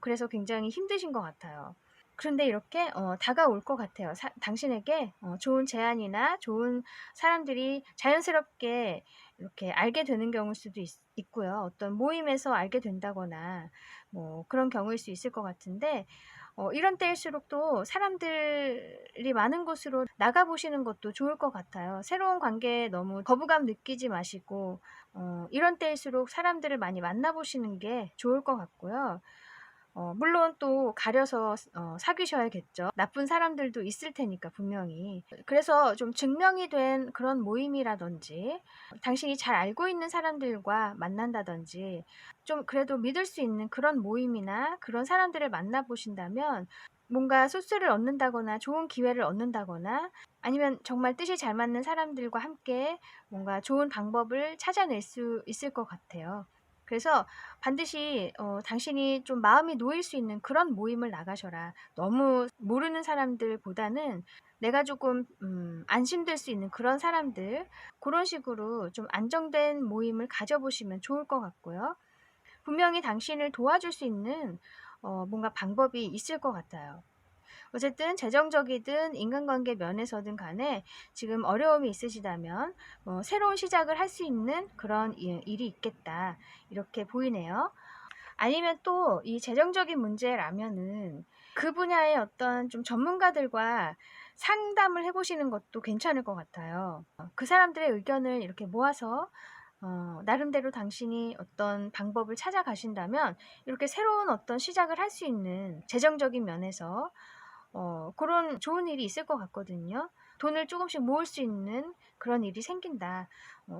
그래서 굉장히 힘드신 것 같아요. 그런데 이렇게 다가올 것 같아요. 당신에게 좋은 제안이나 좋은 사람들이 자연스럽게 이렇게 알게 되는 경우일 수도 있고요. 어떤 모임에서 알게 된다거나 뭐 그런 경우일 수 있을 것 같은데, 이런 때일수록 또 사람들이 많은 곳으로 나가보시는 것도 좋을 것 같아요. 새로운 관계에 너무 거부감 느끼지 마시고, 이런 때일수록 사람들을 많이 만나보시는 게 좋을 것 같고요. 물론 또 가려서 사귀셔야겠죠. 나쁜 사람들도 있을 테니까 분명히. 그래서 좀 증명이 된 그런 모임이라든지, 당신이 잘 알고 있는 사람들과 만난다든지, 좀 그래도 믿을 수 있는 그런 모임이나 그런 사람들을 만나보신다면 뭔가 소스를 얻는다거나 좋은 기회를 얻는다거나, 아니면 정말 뜻이 잘 맞는 사람들과 함께 뭔가 좋은 방법을 찾아낼 수 있을 것 같아요. 그래서 반드시 당신이 좀 마음이 놓일 수 있는 그런 모임을 나가셔라. 너무 모르는 사람들보다는 내가 조금 안심될 수 있는 그런 사람들, 그런 식으로 좀 안정된 모임을 가져보시면 좋을 것 같고요. 분명히 당신을 도와줄 수 있는 뭔가 방법이 있을 것 같아요. 어쨌든 재정적이든 인간관계 면에서든 간에 지금 어려움이 있으시다면 새로운 시작을 할 수 있는 그런 일이 있겠다, 이렇게 보이네요. 아니면 또 이 재정적인 문제라면은 그 분야의 어떤 좀 전문가들과 상담을 해보시는 것도 괜찮을 것 같아요. 그 사람들의 의견을 이렇게 모아서 나름대로 당신이 어떤 방법을 찾아가신다면 이렇게 새로운 어떤 시작을 할 수 있는 재정적인 면에서 그런 좋은 일이 있을 것 같거든요. 돈을 조금씩 모을 수 있는 그런 일이 생긴다.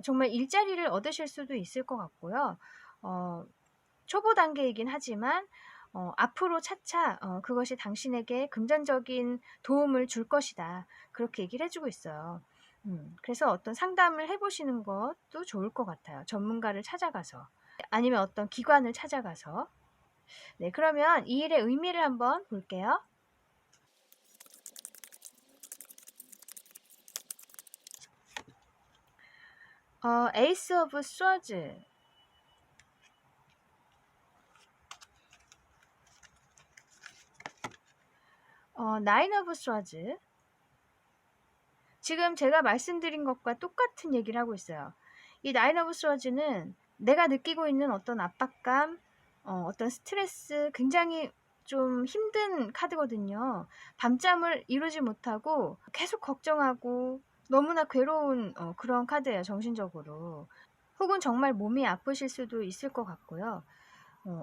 정말 일자리를 얻으실 수도 있을 것 같고요. 초보 단계이긴 하지만 앞으로 차차 그것이 당신에게 금전적인 도움을 줄 것이다, 그렇게 얘기를 해주고 있어요. 그래서 어떤 상담을 해보시는 것도 좋을 것 같아요. 전문가를 찾아가서, 아니면 어떤 기관을 찾아가서. 네, 그러면 이 일의 의미를 한번 볼게요. 에이스 오브 스워즈, 나인 오브 스워즈. 지금 제가 말씀드린 것과 똑같은 얘기를 하고 있어요. 이 나인 오브 스워즈는 내가 느끼고 있는 어떤 압박감, 어떤 스트레스, 굉장히 좀 힘든 카드거든요. 밤잠을 이루지 못하고 계속 걱정하고 너무나 괴로운 그런 카드예요, 정신적으로. 혹은 정말 몸이 아프실 수도 있을 것 같고요.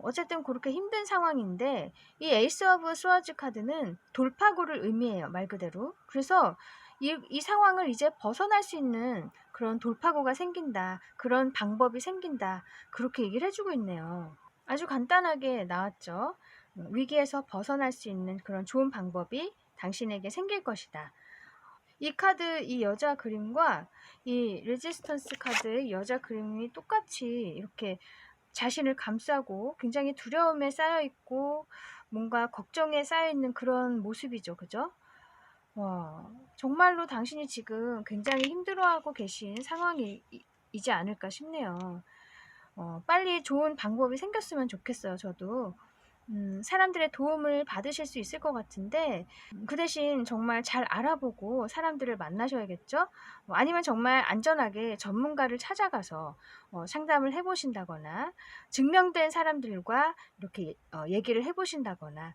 어쨌든 그렇게 힘든 상황인데, 이 에이스 오브 스워즈 카드는 돌파구를 의미해요, 말 그대로. 그래서 이 상황을 이제 벗어날 수 있는 그런 돌파구가 생긴다, 그런 방법이 생긴다, 그렇게 얘기를 해주고 있네요. 아주 간단하게 나왔죠. 위기에서 벗어날 수 있는 그런 좋은 방법이 당신에게 생길 것이다. 이 카드, 이 여자 그림과 이 레지스턴스 카드의 여자 그림이 똑같이 이렇게 자신을 감싸고 굉장히 두려움에 쌓여있고 뭔가 걱정에 쌓여있는 그런 모습이죠. 그죠? 와, 정말로 당신이 지금 굉장히 힘들어하고 계신 상황이지 않을까 싶네요. 빨리 좋은 방법이 생겼으면 좋겠어요, 저도. 사람들의 도움을 받으실 수 있을 것 같은데, 그 대신 정말 잘 알아보고 사람들을 만나셔야겠죠? 아니면 정말 안전하게 전문가를 찾아가서 상담을 해보신다거나, 증명된 사람들과 이렇게 얘기를 해보신다거나,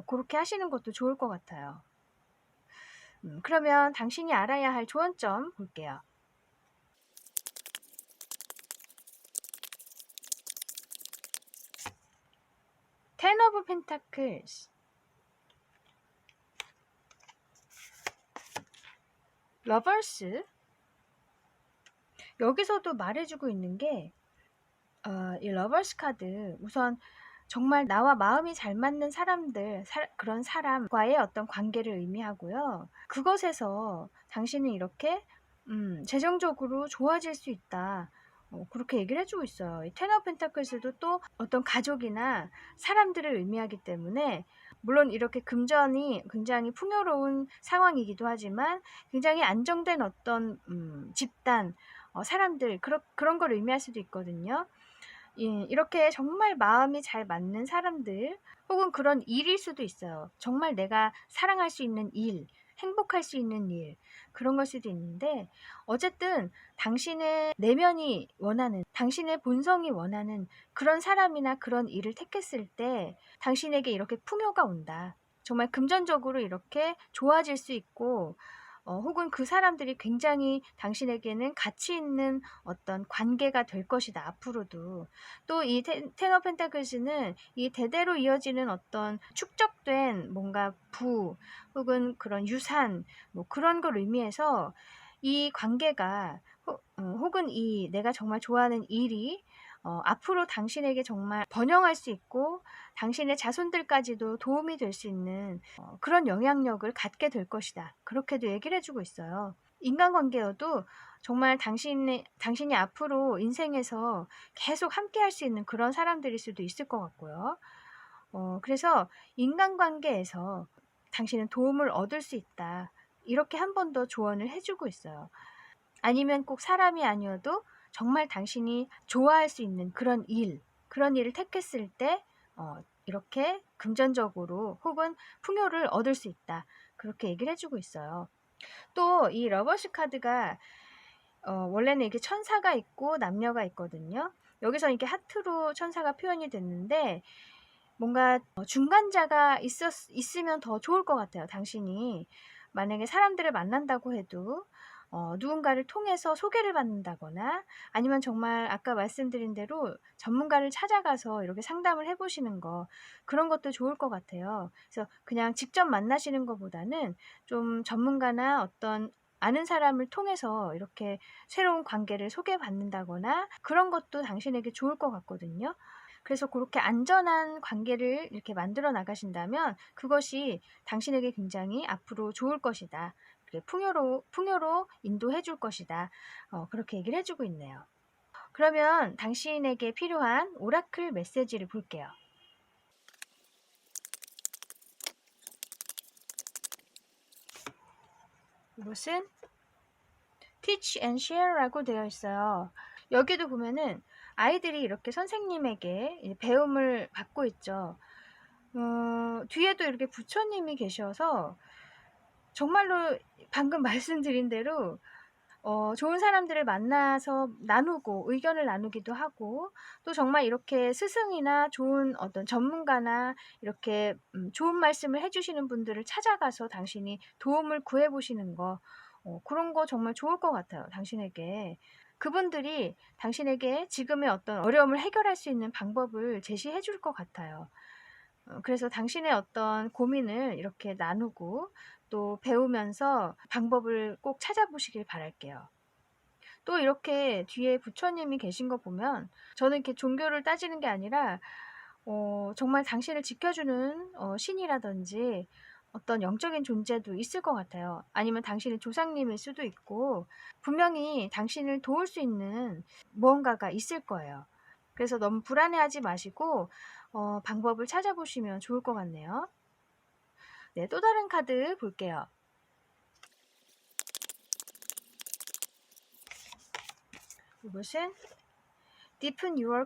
그렇게 하시는 것도 좋을 것 같아요. 그러면 당신이 알아야 할 조언점 볼게요. 텐 오브 펜타클스, 러버스. 여기서도 말해주고 있는 게 이 러버스 카드, 우선 정말 나와 마음이 잘 맞는 사람들, 그런 사람과의 어떤 관계를 의미하고요. 그것에서 당신은 이렇게 재정적으로 좋아질 수 있다, 그렇게 얘기를 해주고 있어요. 이 텐 오브 펜타클스도 또 어떤 가족이나 사람들을 의미하기 때문에, 물론 이렇게 금전이 굉장히 풍요로운 상황이기도 하지만 굉장히 안정된 어떤 집단, 사람들, 그런 걸 의미할 수도 있거든요. 이렇게 정말 마음이 잘 맞는 사람들 혹은 그런 일일 수도 있어요. 정말 내가 사랑할 수 있는 일, 행복할 수 있는 일, 그런 걸 수도 있는데 어쨌든 당신의 내면이 원하는, 당신의 본성이 원하는 그런 사람이나 그런 일을 택했을 때 당신에게 이렇게 풍요가 온다. 정말 금전적으로 이렇게 좋아질 수 있고 혹은 그 사람들이 굉장히 당신에게는 가치 있는 어떤 관계가 될 것이다, 앞으로도. 또 이 텐 오브 펜타클스는 이 대대로 이어지는 어떤 축적된 뭔가 부 혹은 그런 유산 뭐 그런 걸 의미해서 이 관계가 혹은 이 내가 정말 좋아하는 일이 앞으로 당신에게 정말 번영할 수 있고 당신의 자손들까지도 도움이 될 수 있는 그런 영향력을 갖게 될 것이다. 그렇게도 얘기를 해주고 있어요. 인간관계여도 정말 당신이 앞으로 인생에서 계속 함께 할 수 있는 그런 사람들일 수도 있을 것 같고요. 그래서 인간관계에서 당신은 도움을 얻을 수 있다. 이렇게 한 번 더 조언을 해주고 있어요. 아니면 꼭 사람이 아니어도 정말 당신이 좋아할 수 있는 그런 그런 일을 택했을 때 이렇게 금전적으로 혹은 풍요를 얻을 수 있다. 그렇게 얘기를 해주고 있어요. 또 이 러버스 카드가 원래는 이렇게 천사가 있고 남녀가 있거든요. 여기서 이렇게 하트로 천사가 표현이 됐는데 뭔가 중간자가 있으면 더 좋을 것 같아요. 당신이 만약에 사람들을 만난다고 해도 누군가를 통해서 소개를 받는다거나 아니면 정말 아까 말씀드린 대로 전문가를 찾아가서 이렇게 상담을 해보시는 거 그런 것도 좋을 것 같아요. 그래서 그냥 직접 만나시는 것보다는 좀 전문가나 어떤 아는 사람을 통해서 이렇게 새로운 관계를 소개받는다거나 그런 것도 당신에게 좋을 것 같거든요. 그래서 그렇게 안전한 관계를 이렇게 만들어 나가신다면 그것이 당신에게 굉장히 앞으로 좋을 것이다. 풍요로 인도해 줄 것이다. 그렇게 얘기를 해주고 있네요. 그러면 당신에게 필요한 오라클 메시지를 볼게요. 이것은 Teach and Share라고 되어 있어요. 여기도 보면은 아이들이 이렇게 선생님에게 배움을 받고 있죠. 뒤에도 이렇게 부처님이 계셔서 정말로 방금 말씀드린 대로 좋은 사람들을 만나서 나누고 의견을 나누기도 하고 또 정말 이렇게 스승이나 좋은 어떤 전문가나 이렇게 좋은 말씀을 해주시는 분들을 찾아가서 당신이 도움을 구해보시는 거 그런 거 정말 좋을 것 같아요. 당신에게. 그분들이 당신에게 지금의 어떤 어려움을 해결할 수 있는 방법을 제시해 줄 것 같아요. 그래서 당신의 어떤 고민을 이렇게 나누고 또 배우면서 방법을 꼭 찾아보시길 바랄게요. 또 이렇게 뒤에 부처님이 계신 거 보면 저는 이렇게 종교를 따지는 게 아니라 정말 당신을 지켜주는 신이라든지 어떤 영적인 존재도 있을 것 같아요. 아니면 당신의 조상님일 수도 있고 분명히 당신을 도울 수 있는 무언가가 있을 거예요. 그래서 너무 불안해하지 마시고 방법을 찾아보시면 좋을 것 같네요. 네, 또 다른 카드 볼게요. 이것은 Deepen your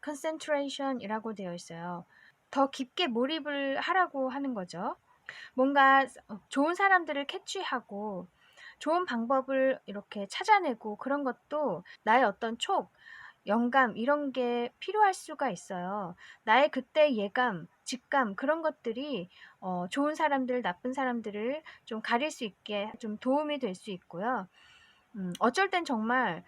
concentration 이라고 되어 있어요. 더 깊게 몰입을 하라고 하는 거죠. 뭔가 좋은 사람들을 캐치하고 좋은 방법을 이렇게 찾아내고 그런 것도 나의 어떤 영감 이런 게 필요할 수가 있어요. 나의 그때 예감, 직감 그런 것들이 좋은 사람들, 나쁜 사람들을 좀 가릴 수 있게 좀 도움이 될 수 있고요. 어쩔 땐 정말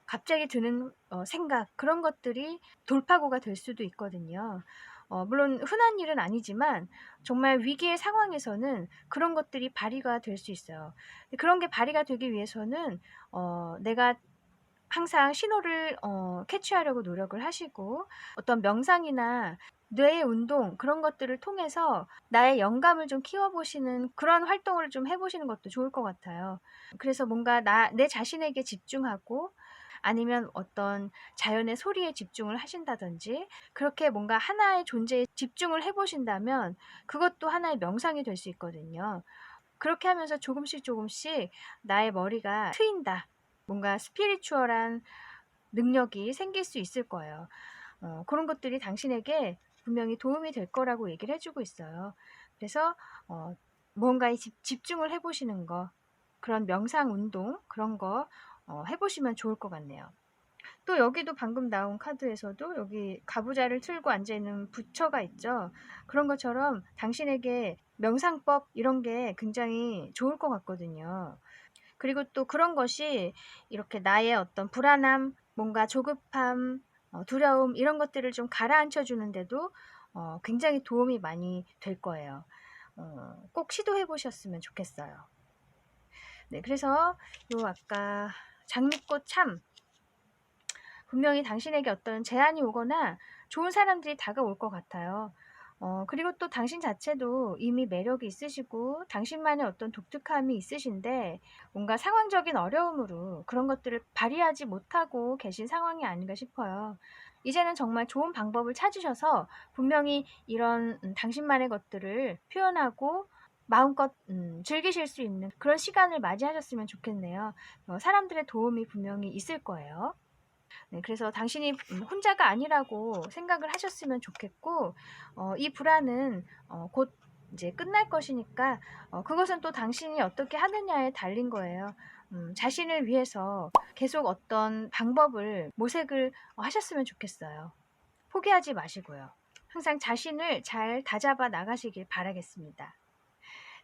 갑자기 드는 생각 그런 것들이 돌파구가 될 수도 있거든요. 물론 흔한 일은 아니지만 정말 위기의 상황에서는 그런 것들이 발휘가 될 수 있어요. 그런 게 발휘가 되기 위해서는 내가 항상 신호를 캐치하려고 노력을 하시고 어떤 명상이나 뇌의 운동 그런 것들을 통해서 나의 영감을 좀 키워보시는 그런 활동을 좀 해보시는 것도 좋을 것 같아요. 그래서 뭔가 내 자신에게 집중하고 아니면 어떤 자연의 소리에 집중을 하신다든지 그렇게 뭔가 하나의 존재에 집중을 해보신다면 그것도 하나의 명상이 될 수 있거든요. 그렇게 하면서 조금씩 나의 머리가 트인다. 뭔가 스피리추얼한 능력이 생길 수 있을 거예요. 그런 것들이 당신에게 분명히 도움이 될 거라고 얘기를 해주고 있어요. 그래서 뭔가에 집중을 해보시는 거, 그런 명상 운동 그런 거 해보시면 좋을 것 같네요. 또 여기도 방금 나온 카드에서도 여기 가부좌를 틀고 앉아있는 부처가 있죠. 그런 것처럼 당신에게 명상법 이런 게 굉장히 좋을 것 같거든요. 그리고 또 그런 것이 이렇게 나의 어떤 불안함, 뭔가 조급함, 두려움 이런 것들을 좀 가라앉혀 주는데도 굉장히 도움이 많이 될 거예요. 꼭 시도해 보셨으면 좋겠어요. 네, 그래서 요 아까 장미꽃 참 분명히 당신에게 어떤 제안이 오거나 좋은 사람들이 다가올 것 같아요. 그리고 또 당신 자체도 이미 매력이 있으시고 당신만의 어떤 독특함이 있으신데 뭔가 상황적인 어려움으로 그런 것들을 발휘하지 못하고 계신 상황이 아닌가 싶어요. 이제는 정말 좋은 방법을 찾으셔서 분명히 이런 당신만의 것들을 표현하고 마음껏 즐기실 수 있는 그런 시간을 맞이하셨으면 좋겠네요. 사람들의 도움이 분명히 있을 거예요. 네, 그래서 당신이 혼자가 아니라고 생각을 하셨으면 좋겠고, 이 불안은 곧 이제 끝날 것이니까, 그것은 또 당신이 어떻게 하느냐에 달린 거예요. 자신을 위해서 계속 어떤 방법을 모색을 하셨으면 좋겠어요. 포기하지 마시고요. 항상 자신을 잘 다잡아 나가시길 바라겠습니다.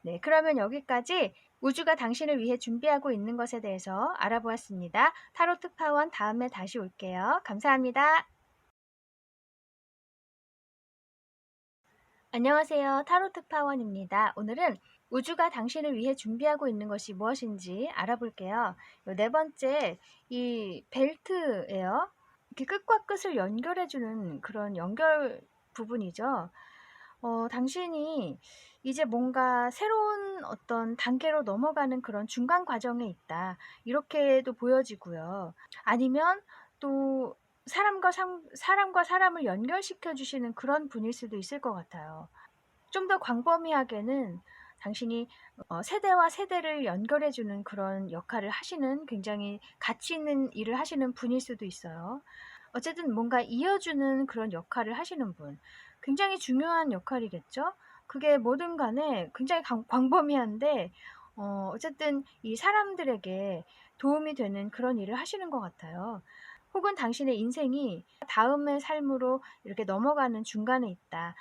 네, 그러면 여기까지 우주가 당신을 위해 준비하고 있는 것에 대해서 알아보았습니다. 타로 특파원 다음에 다시 올게요. 감사합니다. 안녕하세요. 타로 특파원입니다. 오늘은 우주가 당신을 위해 준비하고 있는 것이 무엇인지 알아볼게요. 네 번째, 이 벨트예요. 이렇게 끝과 끝을 연결해주는 그런 연결 부분이죠. 당신이 이제 뭔가 새로운 어떤 단계로 넘어가는 그런 중간 과정에 있다. 이렇게도 보여지고요. 아니면 또 사람과 사람을 연결시켜 주시는 그런 분일 수도 있을 것 같아요. 좀 더 광범위하게는 당신이 세대와 세대를 연결해 주는 그런 역할을 하시는 굉장히 가치 있는 일을 하시는 분일 수도 있어요. 어쨌든 뭔가 이어주는 그런 역할을 하시는 분. 굉장히 중요한 역할이겠죠? 그게 뭐든 간에 굉장히 광범위한데, 어쨌든 이 사람들에게 도움이 되는 그런 일을 하시는 것 같아요. 혹은 당신의 인생이 다음의 삶으로 이렇게 넘어가는 중간에 있다.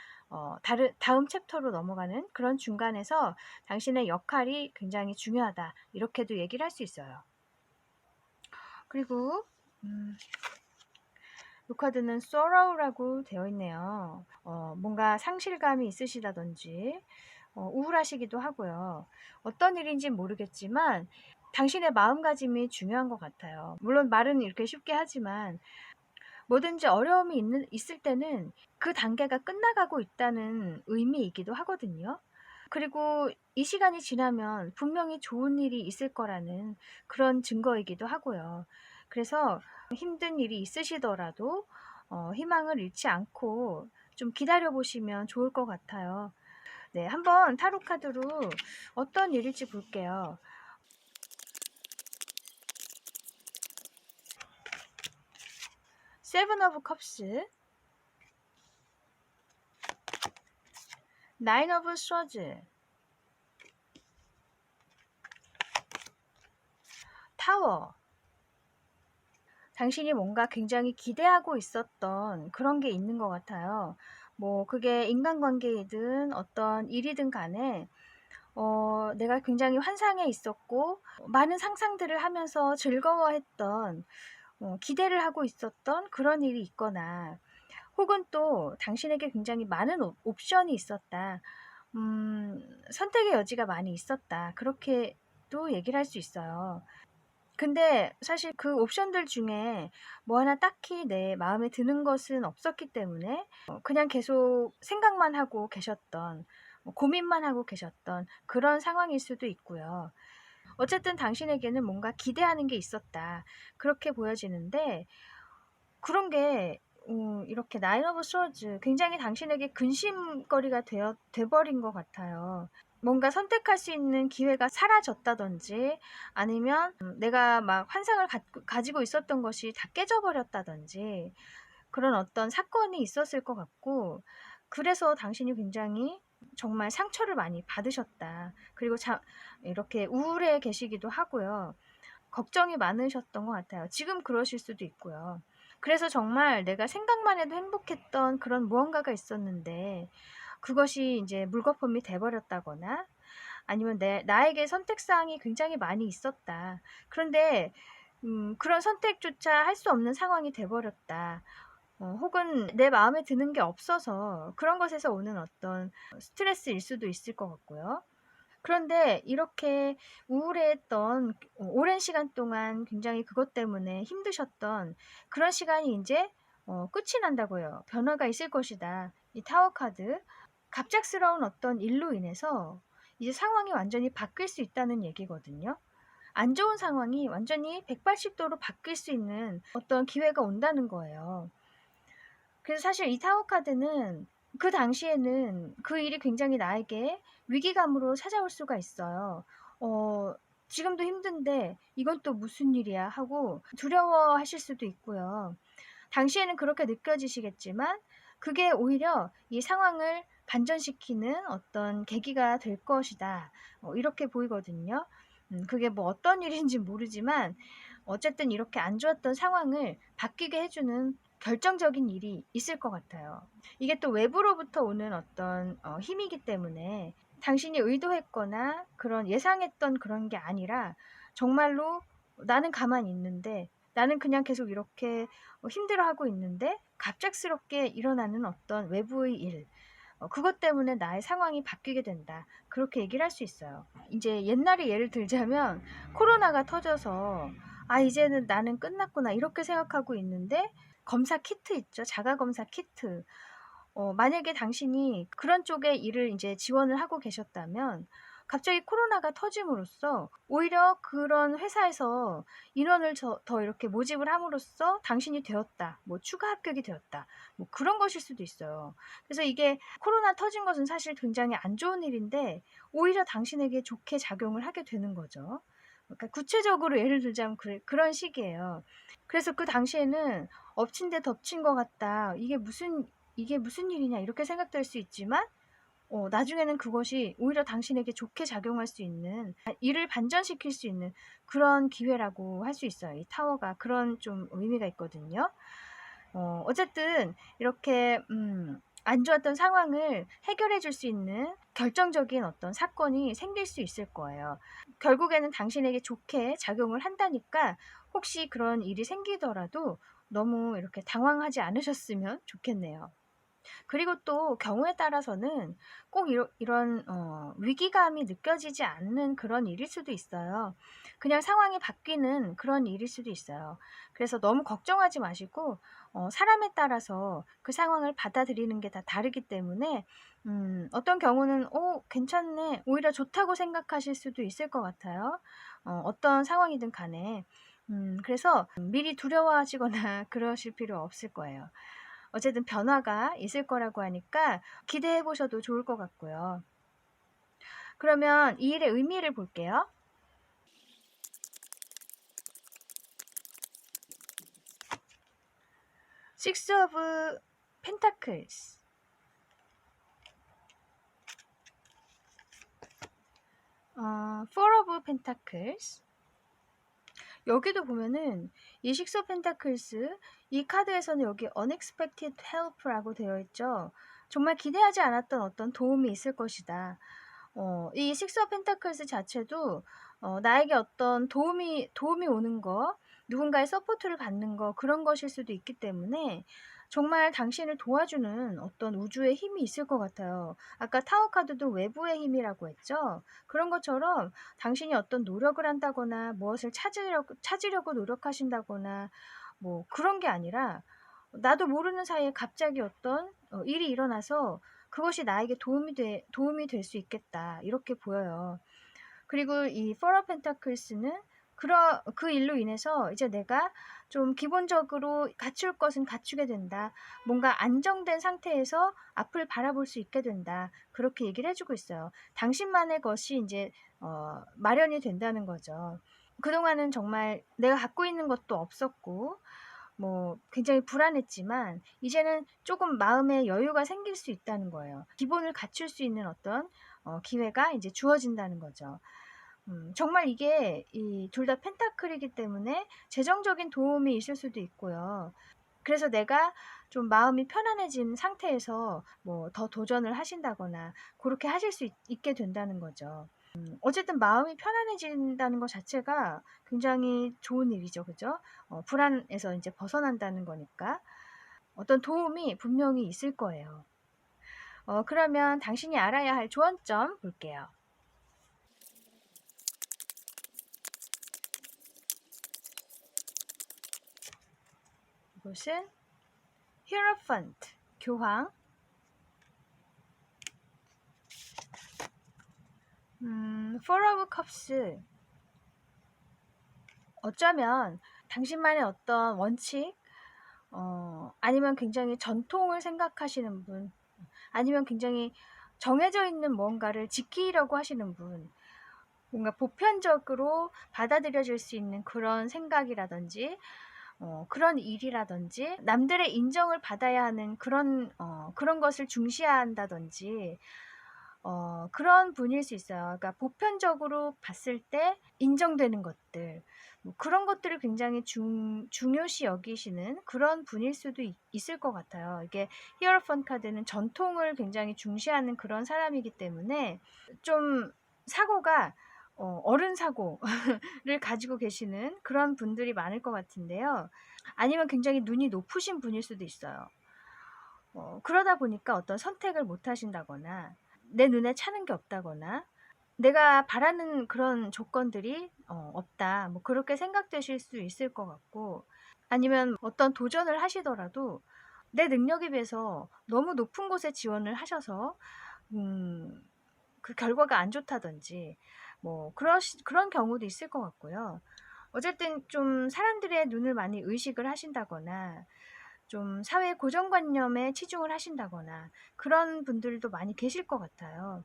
다음 챕터로 넘어가는 그런 중간에서 당신의 역할이 굉장히 중요하다. 이렇게도 얘기를 할 수 있어요. 그리고, 이 카드는 sorrow라고 되어 있네요. 뭔가 상실감이 있으시다든지, 우울하시기도 하고요. 어떤 일인지 모르겠지만, 당신의 마음가짐이 중요한 것 같아요. 물론 말은 이렇게 쉽게 하지만, 뭐든지 어려움이 있을 때는 그 단계가 끝나가고 있다는 의미이기도 하거든요. 그리고 이 시간이 지나면 분명히 좋은 일이 있을 거라는 그런 증거이기도 하고요. 그래서 힘든 일이 있으시더라도 희망을 잃지 않고 좀 기다려 보시면 좋을 것 같아요. 네, 한번 타로 카드로 어떤 일일지 볼게요. 세븐 오브 컵스, 나인 오브 스워즈, 타워. 당신이 뭔가 굉장히 기대하고 있었던 그런 게 있는 것 같아요. 뭐 그게 인간관계이든 어떤 일이든 간에 내가 굉장히 환상에 있었고 많은 상상들을 하면서 즐거워했던 기대를 하고 있었던 그런 일이 있거나 혹은 또 당신에게 굉장히 많은 옵션이 있었다. 선택의 여지가 많이 있었다. 그렇게도 얘기를 할 수 있어요. 근데 사실 그 옵션들 중에 뭐 하나 딱히 내 마음에 드는 것은 없었기 때문에 그냥 계속 생각만 하고 계셨던, 고민만 하고 계셨던 그런 상황일 수도 있고요. 어쨌든 당신에게는 뭔가 기대하는 게 있었다. 그렇게 보여지는데 그런 게 이렇게 나인 오브 스워즈 굉장히 당신에게 근심거리가 돼버린 것 같아요. 뭔가 선택할 수 있는 기회가 사라졌다든지 아니면 내가 막 환상을 가지고 있었던 것이 다 깨져버렸다든지 그런 어떤 사건이 있었을 것 같고 그래서 당신이 굉장히 정말 상처를 많이 받으셨다. 그리고 이렇게 우울해 계시기도 하고요. 걱정이 많으셨던 것 같아요. 지금 그러실 수도 있고요. 그래서 정말 내가 생각만 해도 행복했던 그런 무언가가 있었는데 그것이 이제 물거품이 돼버렸다거나 아니면 나에게 선택사항이 굉장히 많이 있었다. 그런데 그런 선택조차 할 수 없는 상황이 돼버렸다. 혹은 내 마음에 드는 게 없어서 그런 것에서 오는 어떤 스트레스일 수도 있을 것 같고요. 그런데 이렇게 우울해했던 오랜 시간 동안 굉장히 그것 때문에 힘드셨던 그런 시간이 이제 끝이 난다고요. 변화가 있을 것이다. 이 타워 카드. 갑작스러운 어떤 일로 인해서 이제 상황이 완전히 바뀔 수 있다는 얘기거든요. 안 좋은 상황이 완전히 180도로 바뀔 수 있는 어떤 기회가 온다는 거예요. 그래서 사실 이 타워 카드는 그 당시에는 그 일이 굉장히 나에게 위기감으로 찾아올 수가 있어요. 지금도 힘든데 이건 또 무슨 일이야 하고 두려워하실 수도 있고요. 당시에는 그렇게 느껴지시겠지만 그게 오히려 이 상황을 반전시키는 어떤 계기가 될 것이다. 이렇게 보이거든요. 그게 뭐 어떤 일인지 모르지만 어쨌든 이렇게 안 좋았던 상황을 바뀌게 해주는 결정적인 일이 있을 것 같아요. 이게 또 외부로부터 오는 어떤 힘이기 때문에 당신이 의도했거나 그런 예상했던 그런 게 아니라 정말로 나는 가만히 있는데 나는 그냥 계속 이렇게 힘들어하고 있는데 갑작스럽게 일어나는 어떤 외부의 일 그것 때문에 나의 상황이 바뀌게 된다. 그렇게 얘기를 할 수 있어요. 이제 옛날에 예를 들자면 코로나가 터져서 아 이제는 나는 끝났구나 이렇게 생각하고 있는데 검사 키트 있죠. 자가 검사 키트. 만약에 당신이 그런 쪽에 일을 이제 지원을 하고 계셨다면 갑자기 코로나가 터짐으로써 오히려 그런 회사에서 인원을 더 이렇게 모집을 함으로써 당신이 되었다. 뭐 추가 합격이 되었다. 뭐 그런 것일 수도 있어요. 그래서 이게 코로나 터진 것은 사실 굉장히 안 좋은 일인데 오히려 당신에게 좋게 작용을 하게 되는 거죠. 그러니까 구체적으로 예를 들자면 그런 식이에요. 그래서 그 당시에는 엎친 데 덮친 것 같다. 이게 무슨 일이냐 이렇게 생각될 수 있지만 나중에는 그것이 오히려 당신에게 좋게 작용할 수 있는 일을 반전시킬 수 있는 그런 기회라고 할 수 있어요. 이 타워가 그런 좀 의미가 있거든요. 어쨌든 이렇게 안 좋았던 상황을 해결해 줄 수 있는 결정적인 어떤 사건이 생길 수 있을 거예요. 결국에는 당신에게 좋게 작용을 한다니까 혹시 그런 일이 생기더라도 너무 이렇게 당황하지 않으셨으면 좋겠네요. 그리고 또 경우에 따라서는 꼭 이런 위기감이 느껴지지 않는 그런 일일 수도 있어요. 그냥 상황이 바뀌는 그런 일일 수도 있어요. 그래서 너무 걱정하지 마시고 사람에 따라서 그 상황을 받아들이는 게 다 다르기 때문에 어떤 경우는 괜찮네 오히려 좋다고 생각하실 수도 있을 것 같아요. 어떤 상황이든 간에 그래서 미리 두려워하시거나 그러실 필요 없을 거예요. 어쨌든 변화가 있을 거라고 하니까 기대해 보셔도 좋을 것 같고요. 그러면 이 일의 의미를 볼게요. Six of Pentacles, Four of Pentacles. 여기도 보면은 이 Six of Pentacles 이 카드에서는 여기 Unexpected Help라고 되어 있죠. 정말 기대하지 않았던 어떤 도움이 있을 것이다. 이 Six of Pentacles 자체도 나에게 어떤 도움이 오는 거, 누군가의 서포트를 받는 거 그런 것일 수도 있기 때문에 정말 당신을 도와주는 어떤 우주의 힘이 있을 것 같아요. 아까 타워 카드도 외부의 힘이라고 했죠. 그런 것처럼 당신이 어떤 노력을 한다거나 무엇을 찾으려고 노력하신다거나 뭐 그런 게 아니라 나도 모르는 사이에 갑자기 어떤 일이 일어나서 그것이 나에게 도움이 될 수 있겠다. 이렇게 보여요. 그리고 이 Four of Pentakles는 그 일로 인해서 이제 내가 좀 기본적으로 갖출 것은 갖추게 된다. 뭔가 안정된 상태에서 앞을 바라볼 수 있게 된다. 그렇게 얘기를 해주고 있어요. 당신만의 것이 이제 마련이 된다는 거죠. 그동안은 정말 내가 갖고 있는 것도 없었고 뭐 굉장히 불안했지만 이제는 조금 마음의 여유가 생길 수 있다는 거예요. 기본을 갖출 수 있는 어떤 기회가 이제 주어진다는 거죠. 정말 이게 이 둘 다 펜타클이기 때문에 재정적인 도움이 있을 수도 있고요. 그래서 내가 좀 마음이 편안해진 상태에서 뭐 더 도전을 하신다거나 그렇게 하실 수 있게 된다는 거죠. 어쨌든 마음이 편안해진다는 것 자체가 굉장히 좋은 일이죠. 그죠? 불안에서 이제 벗어난다는 거니까 어떤 도움이 분명히 있을 거예요. 그러면 당신이 알아야 할 조언점 볼게요. 이것은 히어로펀트, 교황. Four of Cups. 어쩌면 당신만의 어떤 원칙, 아니면 굉장히 전통을 생각하시는 분, 아니면 굉장히 정해져 있는 뭔가를 지키려고 하시는 분, 뭔가 보편적으로 받아들여질 수 있는 그런 생각이라든지 그런 일이라든지 남들의 인정을 받아야 하는 그런 것을 중시한다든지 그런 분일 수 있어요. 그러니까 보편적으로 봤을 때 인정되는 것들, 뭐 그런 것들을 굉장히 중요시 여기시는 그런 분일 수도 있을 것 같아요. 이게 히어로펀트 카드는 전통을 굉장히 중시하는 그런 사람이기 때문에 좀 사고가 어른 사고를 가지고 계시는 그런 분들이 많을 것 같은데요. 아니면 굉장히 눈이 높으신 분일 수도 있어요. 그러다 보니까 어떤 선택을 못 하신다거나 내 눈에 차는 게 없다거나 내가 바라는 그런 조건들이 없다. 뭐 그렇게 생각되실 수 있을 것 같고, 아니면 어떤 도전을 하시더라도 내 능력에 비해서 너무 높은 곳에 지원을 하셔서 그 결과가 안 좋다든지 뭐 그런 경우도 있을 것 같고요. 어쨌든 좀 사람들의 눈을 많이 의식을 하신다거나 좀 사회 고정관념에 치중을 하신다거나 그런 분들도 많이 계실 것 같아요.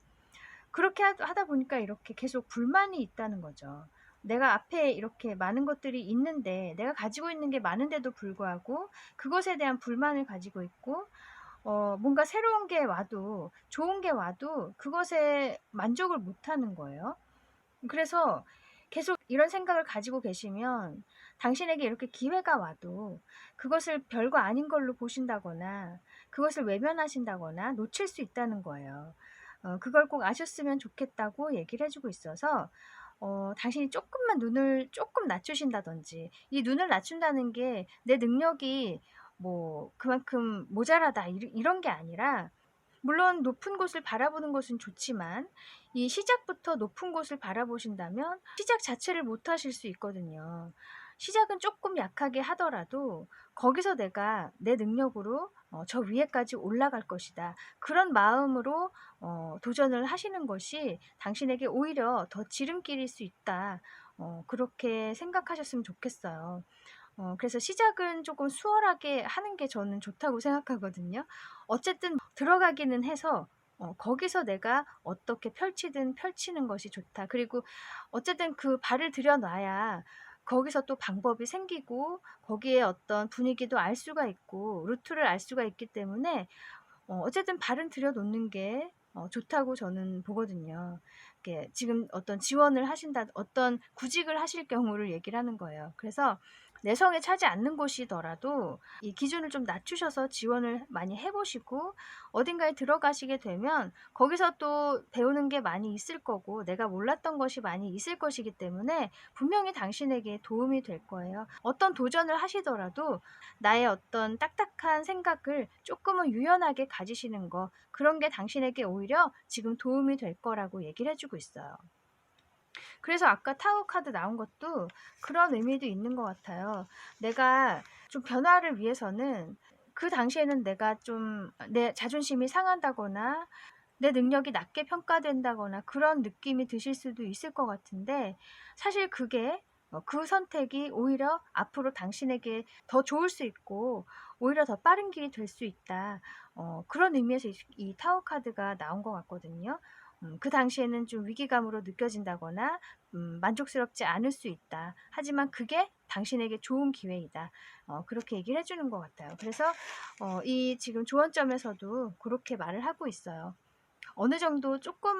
그렇게 하다 보니까 이렇게 계속 불만이 있다는 거죠. 내가 앞에 이렇게 많은 것들이 있는데 내가 가지고 있는 게 많은데도 불구하고 그것에 대한 불만을 가지고 있고 뭔가 새로운 게 와도 좋은 게 와도 그것에 만족을 못 하는 거예요. 그래서 계속 이런 생각을 가지고 계시면 당신에게 이렇게 기회가 와도 그것을 별거 아닌 걸로 보신다거나 그것을 외면하신다거나 놓칠 수 있다는 거예요. 그걸 꼭 아셨으면 좋겠다고 얘기를 해주고 있어서 당신이 조금만 눈을 조금 낮추신다든지 이 눈을 낮춘다는 게 내 능력이 뭐 그만큼 모자라다 이런 게 아니라 물론 높은 곳을 바라보는 것은 좋지만 이 시작부터 높은 곳을 바라보신다면 시작 자체를 못 하실 수 있거든요. 시작은 조금 약하게 하더라도 거기서 내가 내 능력으로 저 위에까지 올라갈 것이다. 그런 마음으로 도전을 하시는 것이 당신에게 오히려 더 지름길일 수 있다. 그렇게 생각하셨으면 좋겠어요. 그래서 시작은 조금 수월하게 하는 게 저는 좋다고 생각하거든요. 어쨌든 들어가기는 해서 거기서 내가 어떻게 펼치든 펼치는 것이 좋다. 그리고 어쨌든 그 발을 들여놔야 거기서 또 방법이 생기고 거기에 어떤 분위기도 알 수가 있고 루트를 알 수가 있기 때문에 어쨌든 발은 들여놓는 게 좋다고 저는 보거든요. 이렇게 지금 어떤 지원을 하신다, 어떤 구직을 하실 경우를 얘기를 하는 거예요. 그래서 내성에 차지 않는 곳이더라도 이 기준을 좀 낮추셔서 지원을 많이 해보시고 어딘가에 들어가시게 되면 거기서 또 배우는 게 많이 있을 거고 내가 몰랐던 것이 많이 있을 것이기 때문에 분명히 당신에게 도움이 될 거예요. 어떤 도전을 하시더라도 나의 어떤 딱딱한 생각을 조금은 유연하게 가지시는 거, 그런 게 당신에게 오히려 지금 도움이 될 거라고 얘기를 해주고 있어요. 그래서 아까 타워 카드 나온 것도 그런 의미도 있는 것 같아요. 내가 좀 변화를 위해서는 그 당시에는 내가 좀 내 자존심이 상한다거나 내 능력이 낮게 평가된다거나 그런 느낌이 드실 수도 있을 것 같은데 사실 그게 그 선택이 오히려 앞으로 당신에게 더 좋을 수 있고 오히려 더 빠른 길이 될 수 있다. 그런 의미에서 이 타워 카드가 나온 것 같거든요. 그 당시에는 좀 위기감으로 느껴진다거나 만족스럽지 않을 수 있다. 하지만 그게 당신에게 좋은 기회이다. 그렇게 얘기를 해주는 것 같아요. 그래서 이 지금 조언점에서도 그렇게 말을 하고 있어요. 어느 정도 조금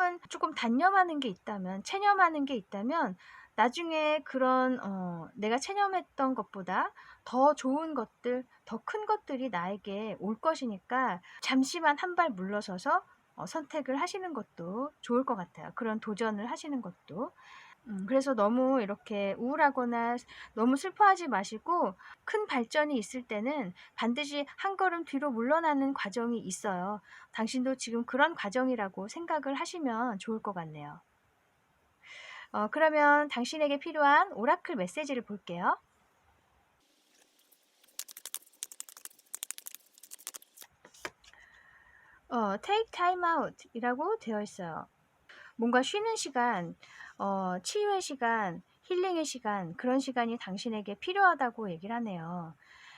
단념하는 게 있다면, 체념하는 게 있다면 나중에 그런 내가 체념했던 것보다 더 좋은 것들, 더 큰 것들이 나에게 올 것이니까 잠시만 한 발 물러서서 선택을 하시는 것도 좋을 것 같아요. 그런 도전을 하시는 것도. 그래서 너무 이렇게 우울하거나 너무 슬퍼하지 마시고 큰 발전이 있을 때는 반드시 한 걸음 뒤로 물러나는 과정이 있어요. 당신도 지금 그런 과정이라고 생각을 하시면 좋을 것 같네요. 그러면 당신에게 필요한 오라클 메시지를 볼게요. take time out 이라고 되어 있어요. 뭔가 쉬는 시간, 치유의 시간, 힐링의 시간, 그런 시간이 당신에게 필요하다고 얘기를 하네요.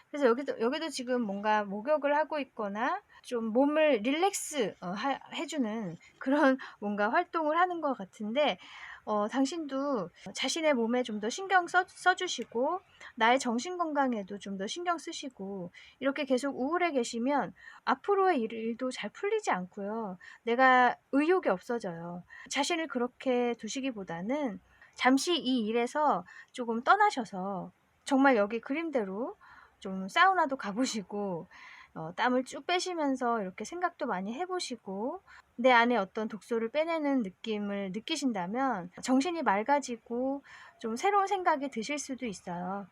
그래서 여기도 지금 뭔가 목욕을 하고 있거나 좀 몸을 릴렉스 해주는 그런 뭔가 활동을 하는 것 같은데, 당신도 자신의 몸에 좀 더 신경 써주시고 나의 정신 건강에도 좀 더 신경 쓰시고 이렇게 계속 우울해 계시면 앞으로의 일도 잘 풀리지 않고요. 내가 의욕이 없어져요. 자신을 그렇게 두시기보다는 잠시 이 일에서 조금 떠나셔서 정말 여기 그림대로 좀 사우나도 가보시고 땀을 쭉 빼시면서 이렇게 생각도 많이 해보시고 내 안에 어떤 독소를 빼내는 느낌을 느끼신다면 정신이 맑아지고 좀 새로운 생각이 드실 수도 있어요.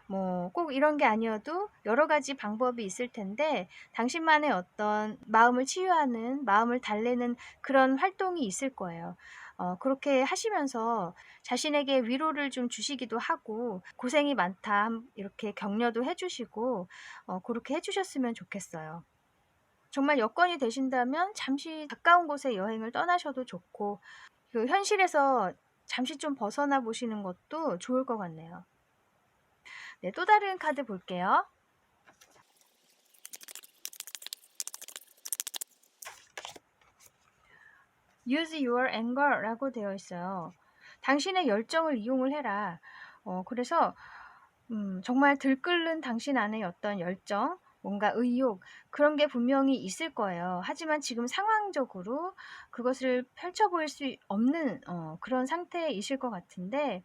뭐 꼭 이런 게 아니어도 여러 가지 방법이 있을 텐데 당신만의 어떤 마음을 치유하는, 마음을 달래는 그런 활동이 있을 거예요. 그렇게 하시면서 자신에게 위로를 좀 주시기도 하고 고생이 많다 이렇게 격려도 해주시고 그렇게 해주셨으면 좋겠어요. 정말 여건이 되신다면 잠시 가까운 곳에 여행을 떠나셔도 좋고 그 현실에서 잠시 좀 벗어나 보시는 것도 좋을 것 같네요. 네, 또 다른 카드 볼게요. Use your anger라고 되어 있어요. 당신의 열정을 이용을 해라. 그래서 정말 들끓는 당신 안의 어떤 열정, 뭔가 의욕, 그런 게 분명히 있을 거예요. 하지만 지금 상황적으로 그것을 펼쳐 보일 수 없는 그런 상태이실 것 같은데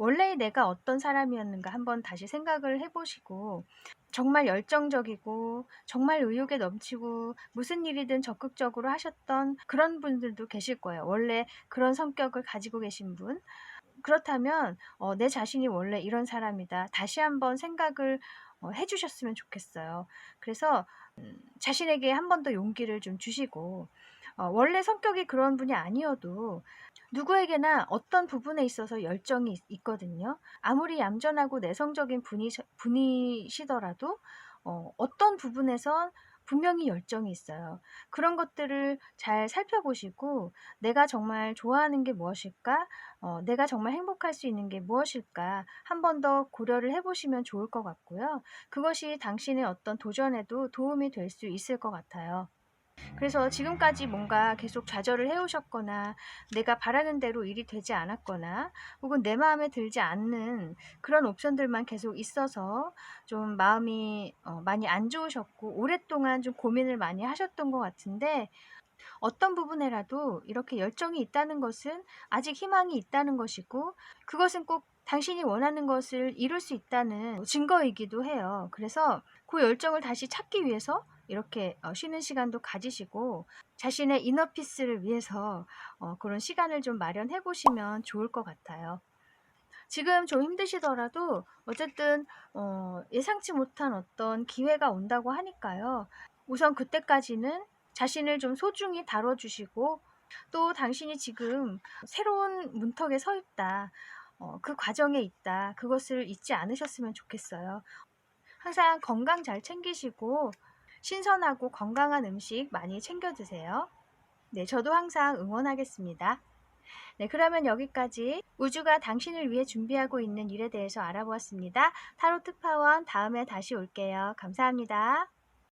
원래 내가 어떤 사람이었는가 한번 다시 생각을 해보시고 정말 열정적이고 정말 의욕에 넘치고 무슨 일이든 적극적으로 하셨던 그런 분들도 계실 거예요. 원래 그런 성격을 가지고 계신 분. 그렇다면 내 자신이 원래 이런 사람이다. 다시 한번 생각을 해주셨으면 좋겠어요. 그래서 자신에게 한 번 더 용기를 좀 주시고 원래 성격이 그런 분이 아니어도 누구에게나 어떤 부분에 있어서 열정이 있거든요. 아무리 얌전하고 내성적인 분이시더라도 어떤 부분에선 분명히 열정이 있어요. 그런 것들을 잘 살펴보시고 내가 정말 좋아하는 게 무엇일까? 내가 정말 행복할 수 있는 게 무엇일까? 한 번 더 고려를 해보시면 좋을 것 같고요. 그것이 당신의 어떤 도전에도 도움이 될 수 있을 것 같아요. 그래서 지금까지 뭔가 계속 좌절을 해오셨거나 내가 바라는 대로 일이 되지 않았거나 혹은 내 마음에 들지 않는 그런 옵션들만 계속 있어서 좀 마음이 많이 안 좋으셨고 오랫동안 좀 고민을 많이 하셨던 것 같은데 어떤 부분에라도 이렇게 열정이 있다는 것은 아직 희망이 있다는 것이고 그것은 꼭 당신이 원하는 것을 이룰 수 있다는 증거이기도 해요. 그래서 그 열정을 다시 찾기 위해서 이렇게 쉬는 시간도 가지시고 자신의 이너피스를 위해서 그런 시간을 좀 마련해 보시면 좋을 것 같아요. 지금 좀 힘드시더라도 어쨌든 예상치 못한 어떤 기회가 온다고 하니까요. 우선 그때까지는 자신을 좀 소중히 다뤄주시고 또 당신이 지금 새로운 문턱에 서 있다. 그 과정에 있다. 그것을 잊지 않으셨으면 좋겠어요. 항상 건강 잘 챙기시고 신선하고 건강한 음식 많이 챙겨 드세요. 네, 저도 항상 응원하겠습니다. 네, 그러면 여기까지 우주가 당신을 위해 준비하고 있는 일에 대해서 알아보았습니다. 타로 특파원 다음에 다시 올게요. 감사합니다.